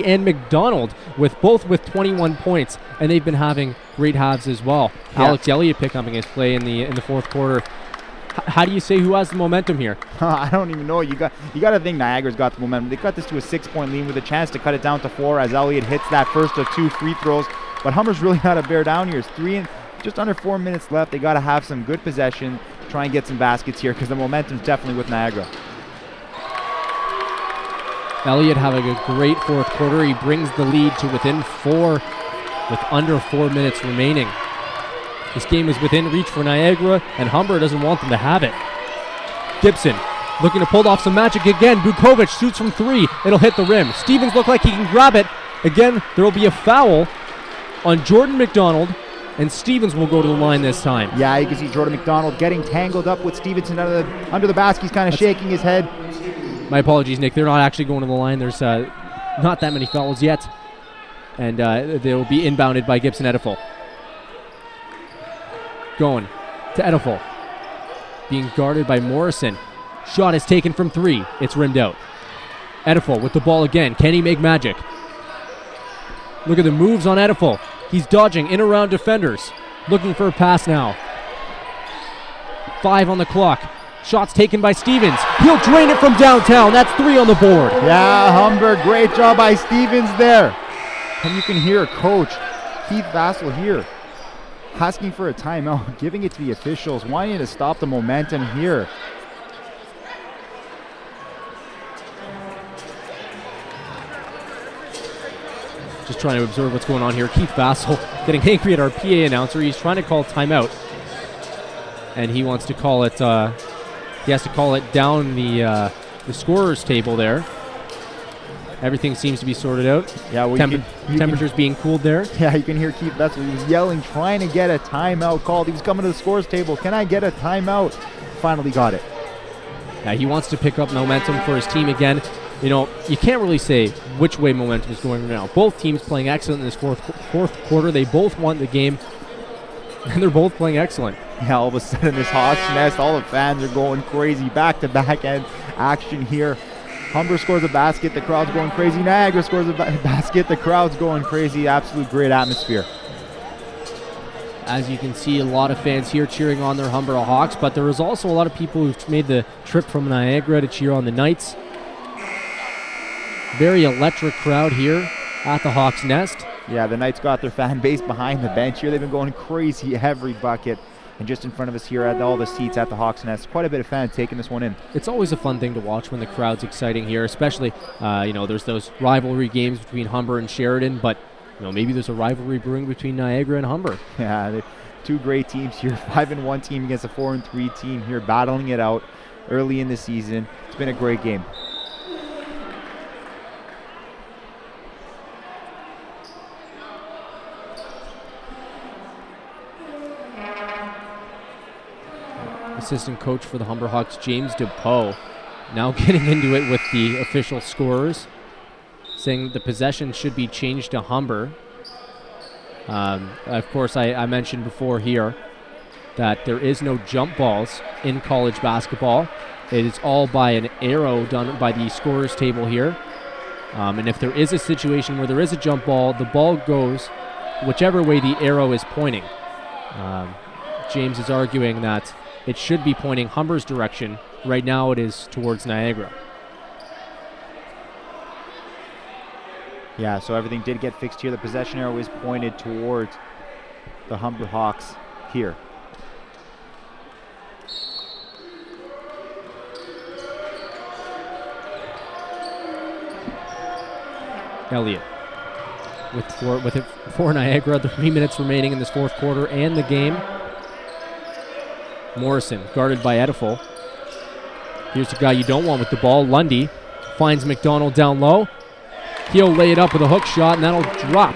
and McDonald with 21 points, and they've been having great halves as well. Yeah. Alex Elliott picking his play in the fourth quarter. How do you say who has the momentum here? I don't even know. You got to think Niagara's got the momentum. They cut this to a 6-point lead with a chance to cut it down to 4 as Elliott hits that first of 2 free throws. But Humber's really got to bear down here. It's just under 4 minutes left. They got to have some good possession, try and get some baskets here because the momentum's definitely with Niagara. Elliott having a great fourth quarter. He brings the lead to within 4 with under 4 minutes remaining. This game is within reach for Niagara, and Humber doesn't want them to have it. Gibson looking to pull off some magic again. Vukovic shoots from 3. It'll hit the rim. Stevens look like he can grab it. Again, there will be a foul on Jordan McDonald, and Stevens will go to the line this time. Yeah, you can see Jordan McDonald getting tangled up with Stevenson under the basket. He's kind of shaking his head. My apologies, Nick. They're not actually going to the line. There's not that many fouls yet. And they will be inbounded by Gibson Ediful. Going to Ediful. Being guarded by Morrison. Shot is taken from 3. It's rimmed out. Ediful with the ball again. Can he make magic? Look at the moves on Ediful. He's dodging in around defenders. Looking for a pass now. 5 on the clock. Shots taken by Stevens. He'll drain it from downtown. That's 3 on the board. Yeah, Humber, great job by Stevens there. And you can hear Coach Keith Vassell here asking for a timeout, giving it to the officials, wanting to stop the momentum here. Just trying to observe what's going on here. Keith Vassell getting angry at our PA announcer. He's trying to call timeout. And he wants to call it, he has to call it down the scorer's table there. Everything seems to be sorted out. Yeah, well, temperatures being cooled there. Yeah, you can hear Keith Vassell. He was yelling, trying to get a timeout called. He was coming to the scorer's table. Can I get a timeout? Finally got it. Yeah, he wants to pick up momentum for his team again. You know, you can't really say which way momentum is going right now. Both teams playing excellent in this fourth quarter. They both won the game, and they're both playing excellent. Yeah, all of a sudden this Hawks Nest, all the fans are going crazy. Back-to-back end action here. Humber scores a basket, the crowd's going crazy. Niagara scores a basket, the crowd's going crazy. Absolute great atmosphere. As you can see, a lot of fans here cheering on their Humber Hawks, but there is also a lot of people who've made the trip from Niagara to cheer on the Knights. Very electric crowd here at the Hawks Nest. Yeah, the Knights got their fan base behind the bench here. They've been going crazy every bucket. And just in front of us here at all the seats at the Hawks Nest, quite a bit of fans taking this one in. It's always a fun thing to watch when the crowd's exciting here, especially, there's those rivalry games between Humber and Sheridan, but, maybe there's a rivalry brewing between Niagara and Humber. Yeah, two great teams here, 5-1 team against a 4-3 team here, battling it out early in the season. It's been a great game. Assistant coach for the Humber Hawks, James DePoe, now getting into it with the official scorers, saying the possession should be changed to Humber. Of course, I mentioned before here that there is no jump balls in college basketball. It is all by an arrow done by the scorers table here. And if there is a situation where there is a jump ball, the ball goes whichever way the arrow is pointing. James is arguing that it should be pointing Humber's direction. Right now it is towards Niagara. Yeah, so everything did get fixed here. The possession arrow is pointed towards the Humber Hawks here. Elliott with it for Niagara. 3 minutes remaining in this fourth quarter and the game. Morrison guarded by Ediful. Here's the guy you don't want with the ball. Lundy finds McDonald down low. He'll lay it up with a hook shot, and that'll drop.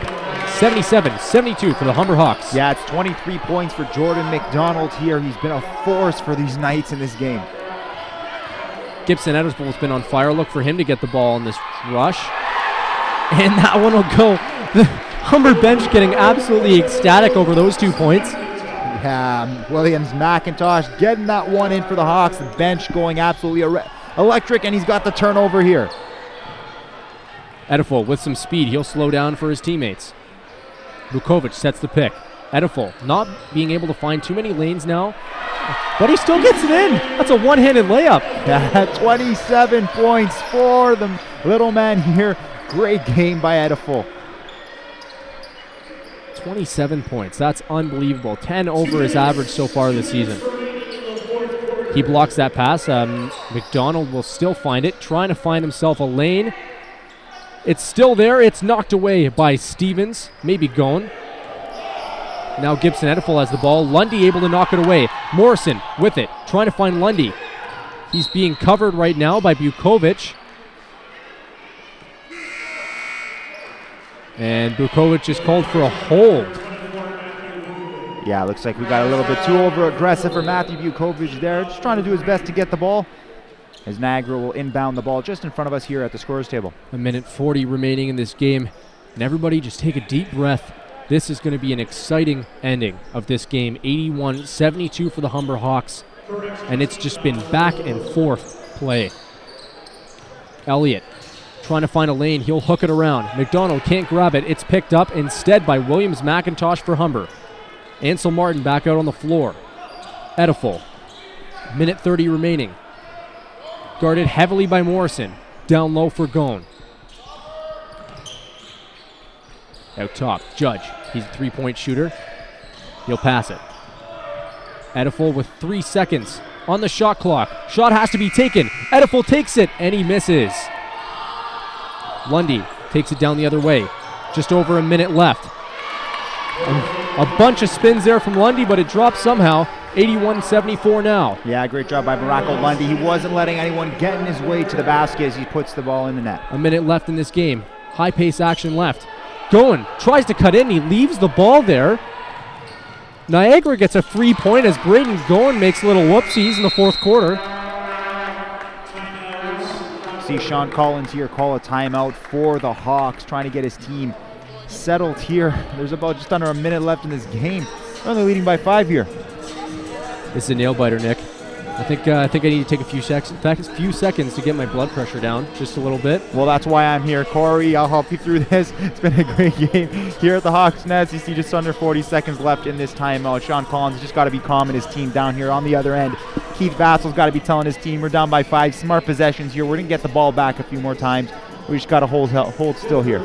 77-72 for the Humber Hawks. Yeah, it's 23 points for Jordan McDonald here. He's been a force for these Knights in this game. Gibson Edisbol has been on fire. Look for him to get the ball in this rush. And that one will go. The Humber bench getting absolutely ecstatic over those 2 points. Yeah, Williams McIntosh getting that one in for the Hawks. The bench going absolutely electric, and he's got the turnover here. Ediful with some speed. He'll slow down for his teammates. Vukovic sets the pick. Ediful not being able to find too many lanes now, but he still gets it in. That's a one-handed layup. Yeah, 27 points for the little man here. Great game by Ediful. 27 points. That's unbelievable. 10 over his average so far this season. He blocks that pass. McDonald will still find it, trying to find himself a lane. It's still there. It's knocked away by Stevens. Maybe Gone. Now Gibson Ediful has the ball. Lundy able to knock it away. Morrison with it, trying to find Lundy. He's being covered right now by Bukovic. And Bukovic is called for a hold. Yeah, looks like we got a little bit too over-aggressive for Matthew Bukovic there. Just trying to do his best to get the ball, as Niagara will inbound the ball just in front of us here at the scorer's table. 1:40 remaining in this game. And everybody just take a deep breath. This is going to be an exciting ending of this game. 81-72 for the Humber Hawks. And it's just been back and forth play. Elliott trying to find a lane. He'll hook it around. McDonald can't grab it. It's picked up instead by Williams McIntosh for Humber. Ansel Martin back out on the floor. Ediful. 1:30 remaining. Guarded heavily by Morrison. Down low for Gone. Out top, Judge. He's a three-point shooter. He'll pass it. Ediful with 3 seconds on the shot clock. Shot has to be taken. Ediful takes it, and he misses. Lundy takes it down the other way. Just over a minute left. A bunch of spins there from Lundy, but it drops somehow. 81-74 now. Yeah, great job by Morocco Lundy. He wasn't letting anyone get in his way to the basket as he puts the ball in the net. A minute left in this game. High pace action left. Goen tries to cut in. He leaves the ball there. Niagara gets a free point as Braden Goen makes little whoopsies in the fourth quarter. See Sean Collins here call a timeout for the Hawks, trying to get his team settled here. There's about just under a minute left in this game. They're only leading by 5 here. This is a nail biter, Nick. I think I need to take a few seconds to get my blood pressure down just a little bit. Well, that's why I'm here. Corey, I'll help you through this. It's been a great game here at the Hawks Nets. You see just under 40 seconds left in this timeout. Sean Collins has just got to be calming his team down here on the other end. Keith Vassal's got to be telling his team we're down by 5. Smart possessions here. We're going to get the ball back a few more times. We just got to hold still here.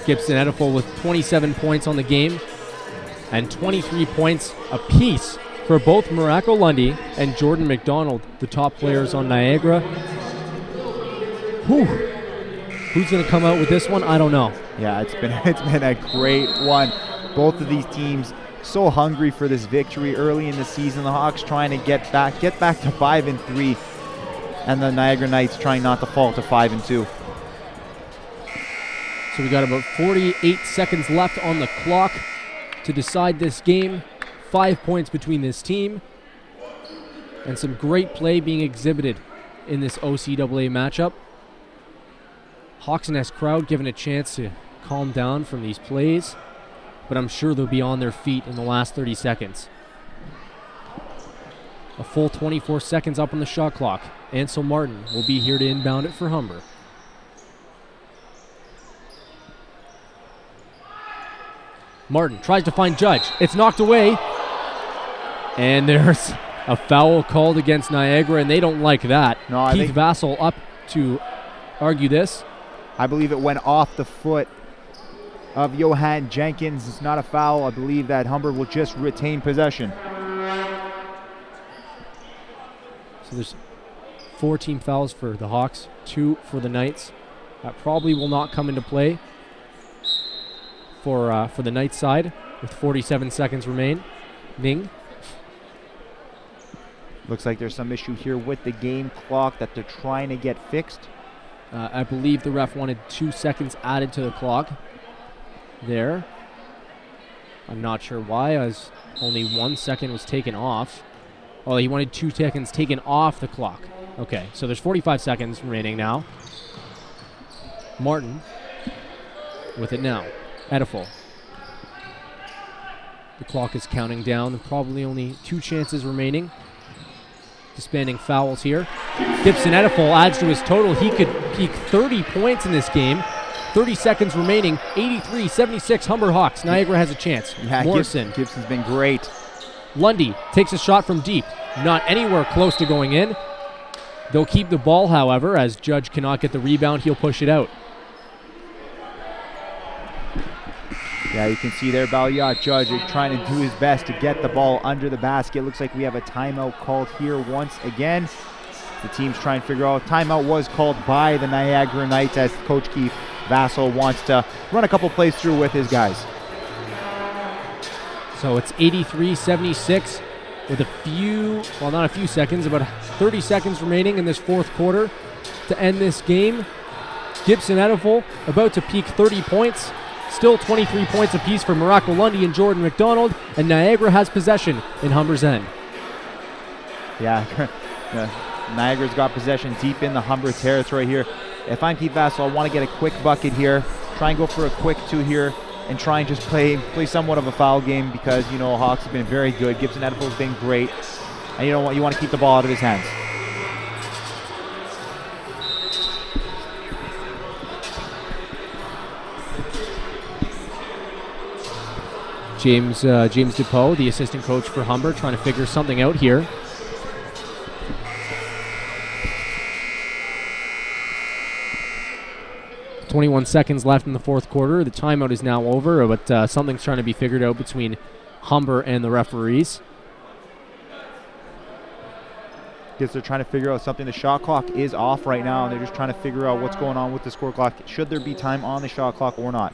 Gibson Ediful with 27 points on the game and 23 points apiece for both Morocco Lundy and Jordan McDonald, the top players on Niagara. Who's going to come out with this one? I don't know. Yeah, it's been a great one. Both of these teams so hungry for this victory early in the season. The Hawks trying to get back to 5-3, and the Niagara Knights trying not to fall to 5-2. So we got about 48 seconds left on the clock to decide this game. 5 points between this team, and some great play being exhibited in this OCAA matchup. Hawks Nest crowd given a chance to calm down from these plays, but I'm sure they'll be on their feet in the last 30 seconds. A full 24 seconds up on the shot clock. Ansel Martin will be here to inbound it for Humber. Martin tries to find Judge. It's knocked away. And there's a foul called against Niagara, and they don't like that. No, Keith Vassal up to argue this. I believe it went off the foot of Johan Jenkins. It's not a foul. I believe that Humber will just retain possession. So there's 4 team fouls for the Hawks, 2 for the Knights. That probably will not come into play for the Knights side with 47 seconds remaining. Looks like there's some issue here with the game clock that they're trying to get fixed. I believe the ref wanted 2 seconds added to the clock there. I'm not sure why, as only 1 second was taken off. Oh, he wanted 2 seconds taken off the clock. Okay, so there's 45 seconds remaining now. Martin with it now. Ediful. The clock is counting down, and probably only 2 chances remaining. Disbanding fouls here. Gibson Ediful adds to his total. He could peak 30 points in this game. 30 seconds remaining. 83-76 Humber Hawks. Niagara has a chance. Yeah, Morrison. Gibson's been great. Lundy takes a shot from deep. Not anywhere close to going in. They'll keep the ball, however, as Judge cannot get the rebound. He'll push it out. Yeah, you can see there Balyat Judge trying to do his best to get the ball under the basket. Looks like we have a timeout called here once again. The team's trying to figure out. Timeout was called by the Niagara Knights as Coach Keith Vassal wants to run a couple plays through with his guys. So it's 83-76 with not a few seconds, about 30 seconds remaining in this fourth quarter to end this game. Gibson Ediful about to peak 30 points. Still 23 points apiece for Morocco Lundy and Jordan McDonald, and Niagara has possession in Humber's end. Yeah, Niagara's got possession deep in the Humber territory here. If I'm Keith Vassal, I want to get a quick bucket here, try and go for a quick two here, and try and just play somewhat of a foul game because, Hawks have been very good. Gibson Ediful's been great, and you want to keep the ball out of his hands. James DePoe, the assistant coach for Humber, trying to figure something out here. .21 seconds left in the fourth quarter. The timeout is now over, but something's trying to be figured out between Humber and the referees. Guess they're trying to figure out something. The shot clock is off right now, and they're just trying to figure out what's going on with the score clock. Should there be time on the shot clock or not?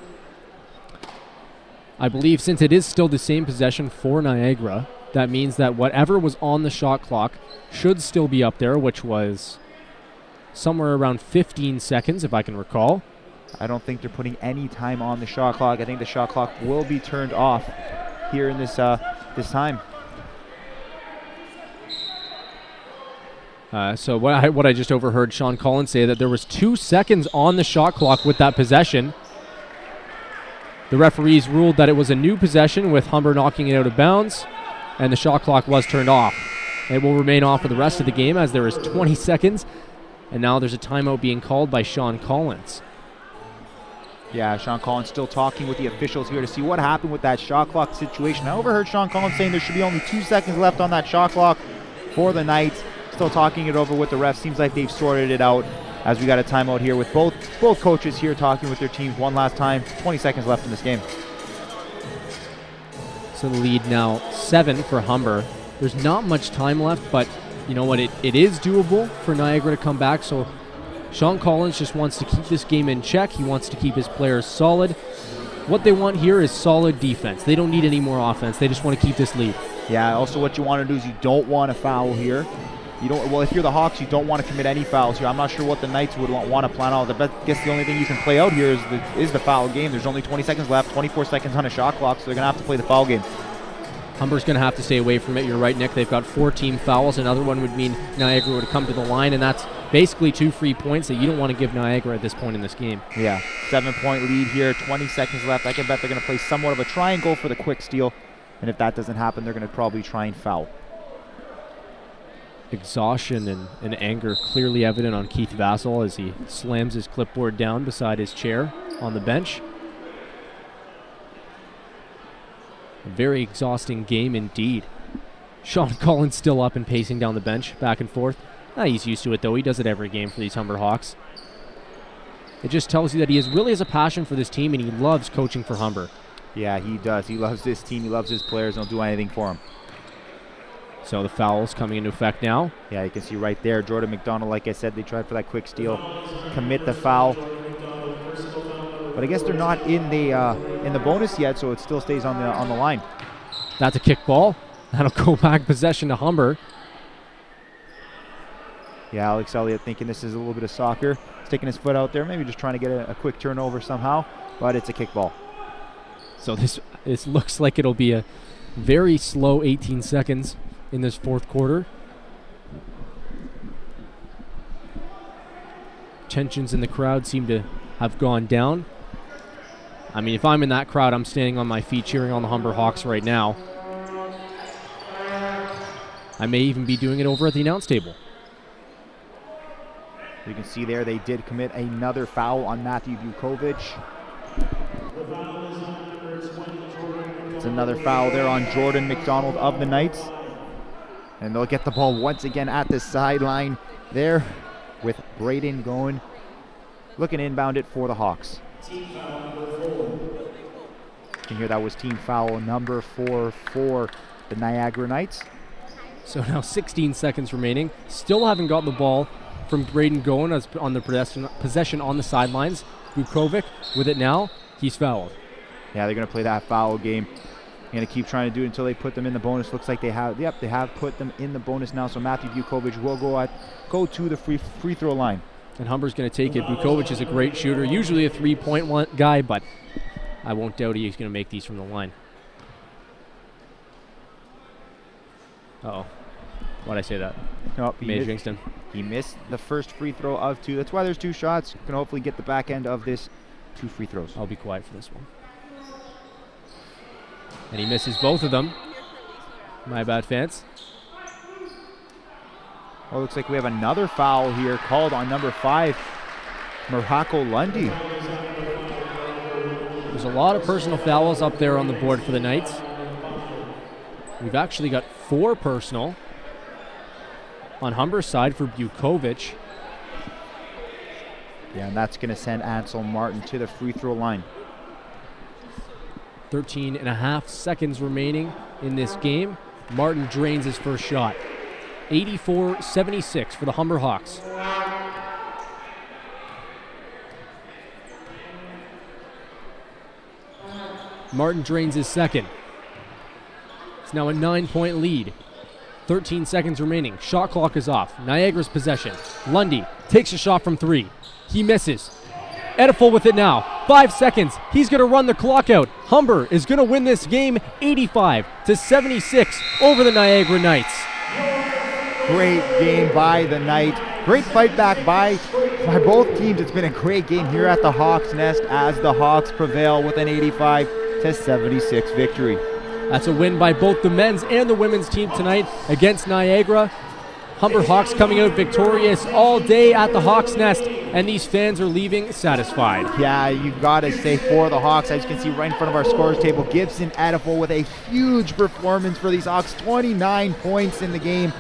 I believe since it is still the same possession for Niagara, that means that whatever was on the shot clock should still be up there, which was somewhere around 15 seconds, if I can recall. I don't think they're putting any time on the shot clock. I think the shot clock will be turned off here in this time. So what I just overheard Sean Collins say that there was 2 seconds on the shot clock with that possession. The referees ruled that it was a new possession with Humber knocking it out of bounds, and the shot clock was turned off. It will remain off for the rest of the game as there is 20 seconds, and now there's a timeout being called by Sean Collins. Yeah, Sean Collins still talking with the officials here to see what happened with that shot clock situation. I overheard Sean Collins saying there should be only 2 seconds left on that shot clock for the Knights. Still talking it over with the refs. Seems like they've sorted it out as we got a timeout here with both coaches here talking with their teams one last time. 20 seconds left in this game. So the lead now 7 for Humber. There's not much time left, but you know what? It is doable for Niagara to come back. So Sean Collins just wants to keep this game in check. He wants to keep his players solid. What they want here is solid defense. They don't need any more offense. They just want to keep this lead. Yeah, also what you want to do is you don't want to foul here. If you're the Hawks, you don't want to commit any fouls here. I'm not sure what the Knights would want to plan out. I guess the only thing you can play out here is the foul game. There's only 20 seconds left, 24 seconds on a shot clock, so they're going to have to play the foul game. Humber's going to have to stay away from it. You're right, Nick. They've got 4 team fouls. Another one would mean Niagara would come to the line, and that's basically 2 free points that you don't want to give Niagara at this point in this game. Yeah, 7-point lead here, 20 seconds left. I can bet they're going to play somewhat of a try and go for the quick steal, and if that doesn't happen, they're going to probably try and foul. Exhaustion and anger clearly evident on Keith Vassal as he slams his clipboard down beside his chair on the bench. A very exhausting game indeed. Sean Collins still up and pacing down the bench, back and forth. He's used to it though. He does it every game for these Humber Hawks. It just tells you that he really has a passion for this team and he loves coaching for Humber. Yeah, he does. He loves this team. He loves his players. Don't do anything for him. So the foul's coming into effect now. Yeah, you can see right there, Jordan McDonald, like I said, they tried for that quick steal, commit the foul. But I guess they're not in the bonus yet, so it still stays on the line. That's a kick ball. That'll go back possession to Humber. Yeah, Alex Elliott thinking this is a little bit of soccer. Sticking his foot out there, maybe just trying to get a quick turnover somehow, but it's a kick ball. So this looks like it'll be a very slow 18 seconds in this fourth quarter. Tensions in the crowd seem to have gone down. I mean, if I'm in that crowd, I'm standing on my feet cheering on the Humber Hawks right now. I may even be doing it over at the announce table. You can see there they did commit another foul on Matthew Vukovic. It's another foul there on Jordan McDonald of the Knights. And they'll get the ball once again at the sideline there with Braden going, looking inbound it for the Hawks. second here. That was team foul number 4 for the Niagara Knights. So now 16 seconds remaining. Still haven't got the ball from Braden Goen on the possession on the sidelines. Vukovic with it now. He's fouled. Yeah, they're going to play that foul game. Going to keep trying to do it until they put them in the bonus. Looks like they have. Yep, they have put them in the bonus now. So Matthew Vukovic will go to the free throw line. And Humber's going to take it. Vukovic is a great shooter, usually a three-point guy, but I won't doubt he's going to make these from the line. Uh-oh. Why'd I say that? No, he missed the first free throw of 2. That's why there's 2 shots. Can hopefully get the back end of this 2 free throws. I'll be quiet for this one. And he misses both of them. My bad, fans. Well, looks like we have another foul here called on number 5, Marako Lundy. There's a lot of personal fouls up there on the board for the Knights. We've actually got 4 personal on Humber's side for Vukovic. Yeah, and that's going to send Ansel Martin to the free throw line. 13 and a half seconds remaining in this game. Martin drains his first shot. 84-76 for the Humber Hawks. Martin drains his second. It's now a 9-point lead. 13 seconds remaining. Shot clock is off. Niagara's possession. Lundy takes a shot from 3. He misses. Ediful with it now. 5 seconds. He's going to run the clock out. Humber is going to win this game 85-76 over the Niagara Knights. Great game by the Knights. Great fight back by both teams. It's been a great game here at the Hawks Nest as the Hawks prevail with an 85-76 victory. That's a win by both the men's and the women's team tonight against Niagara. Humber Hawks coming out victorious all day at the Hawks Nest, and these fans are leaving satisfied. Yeah, you've got to say for the Hawks, as you can see right in front of our scores table, Gibson Ediful with a huge performance for these Hawks. 29 points in the game.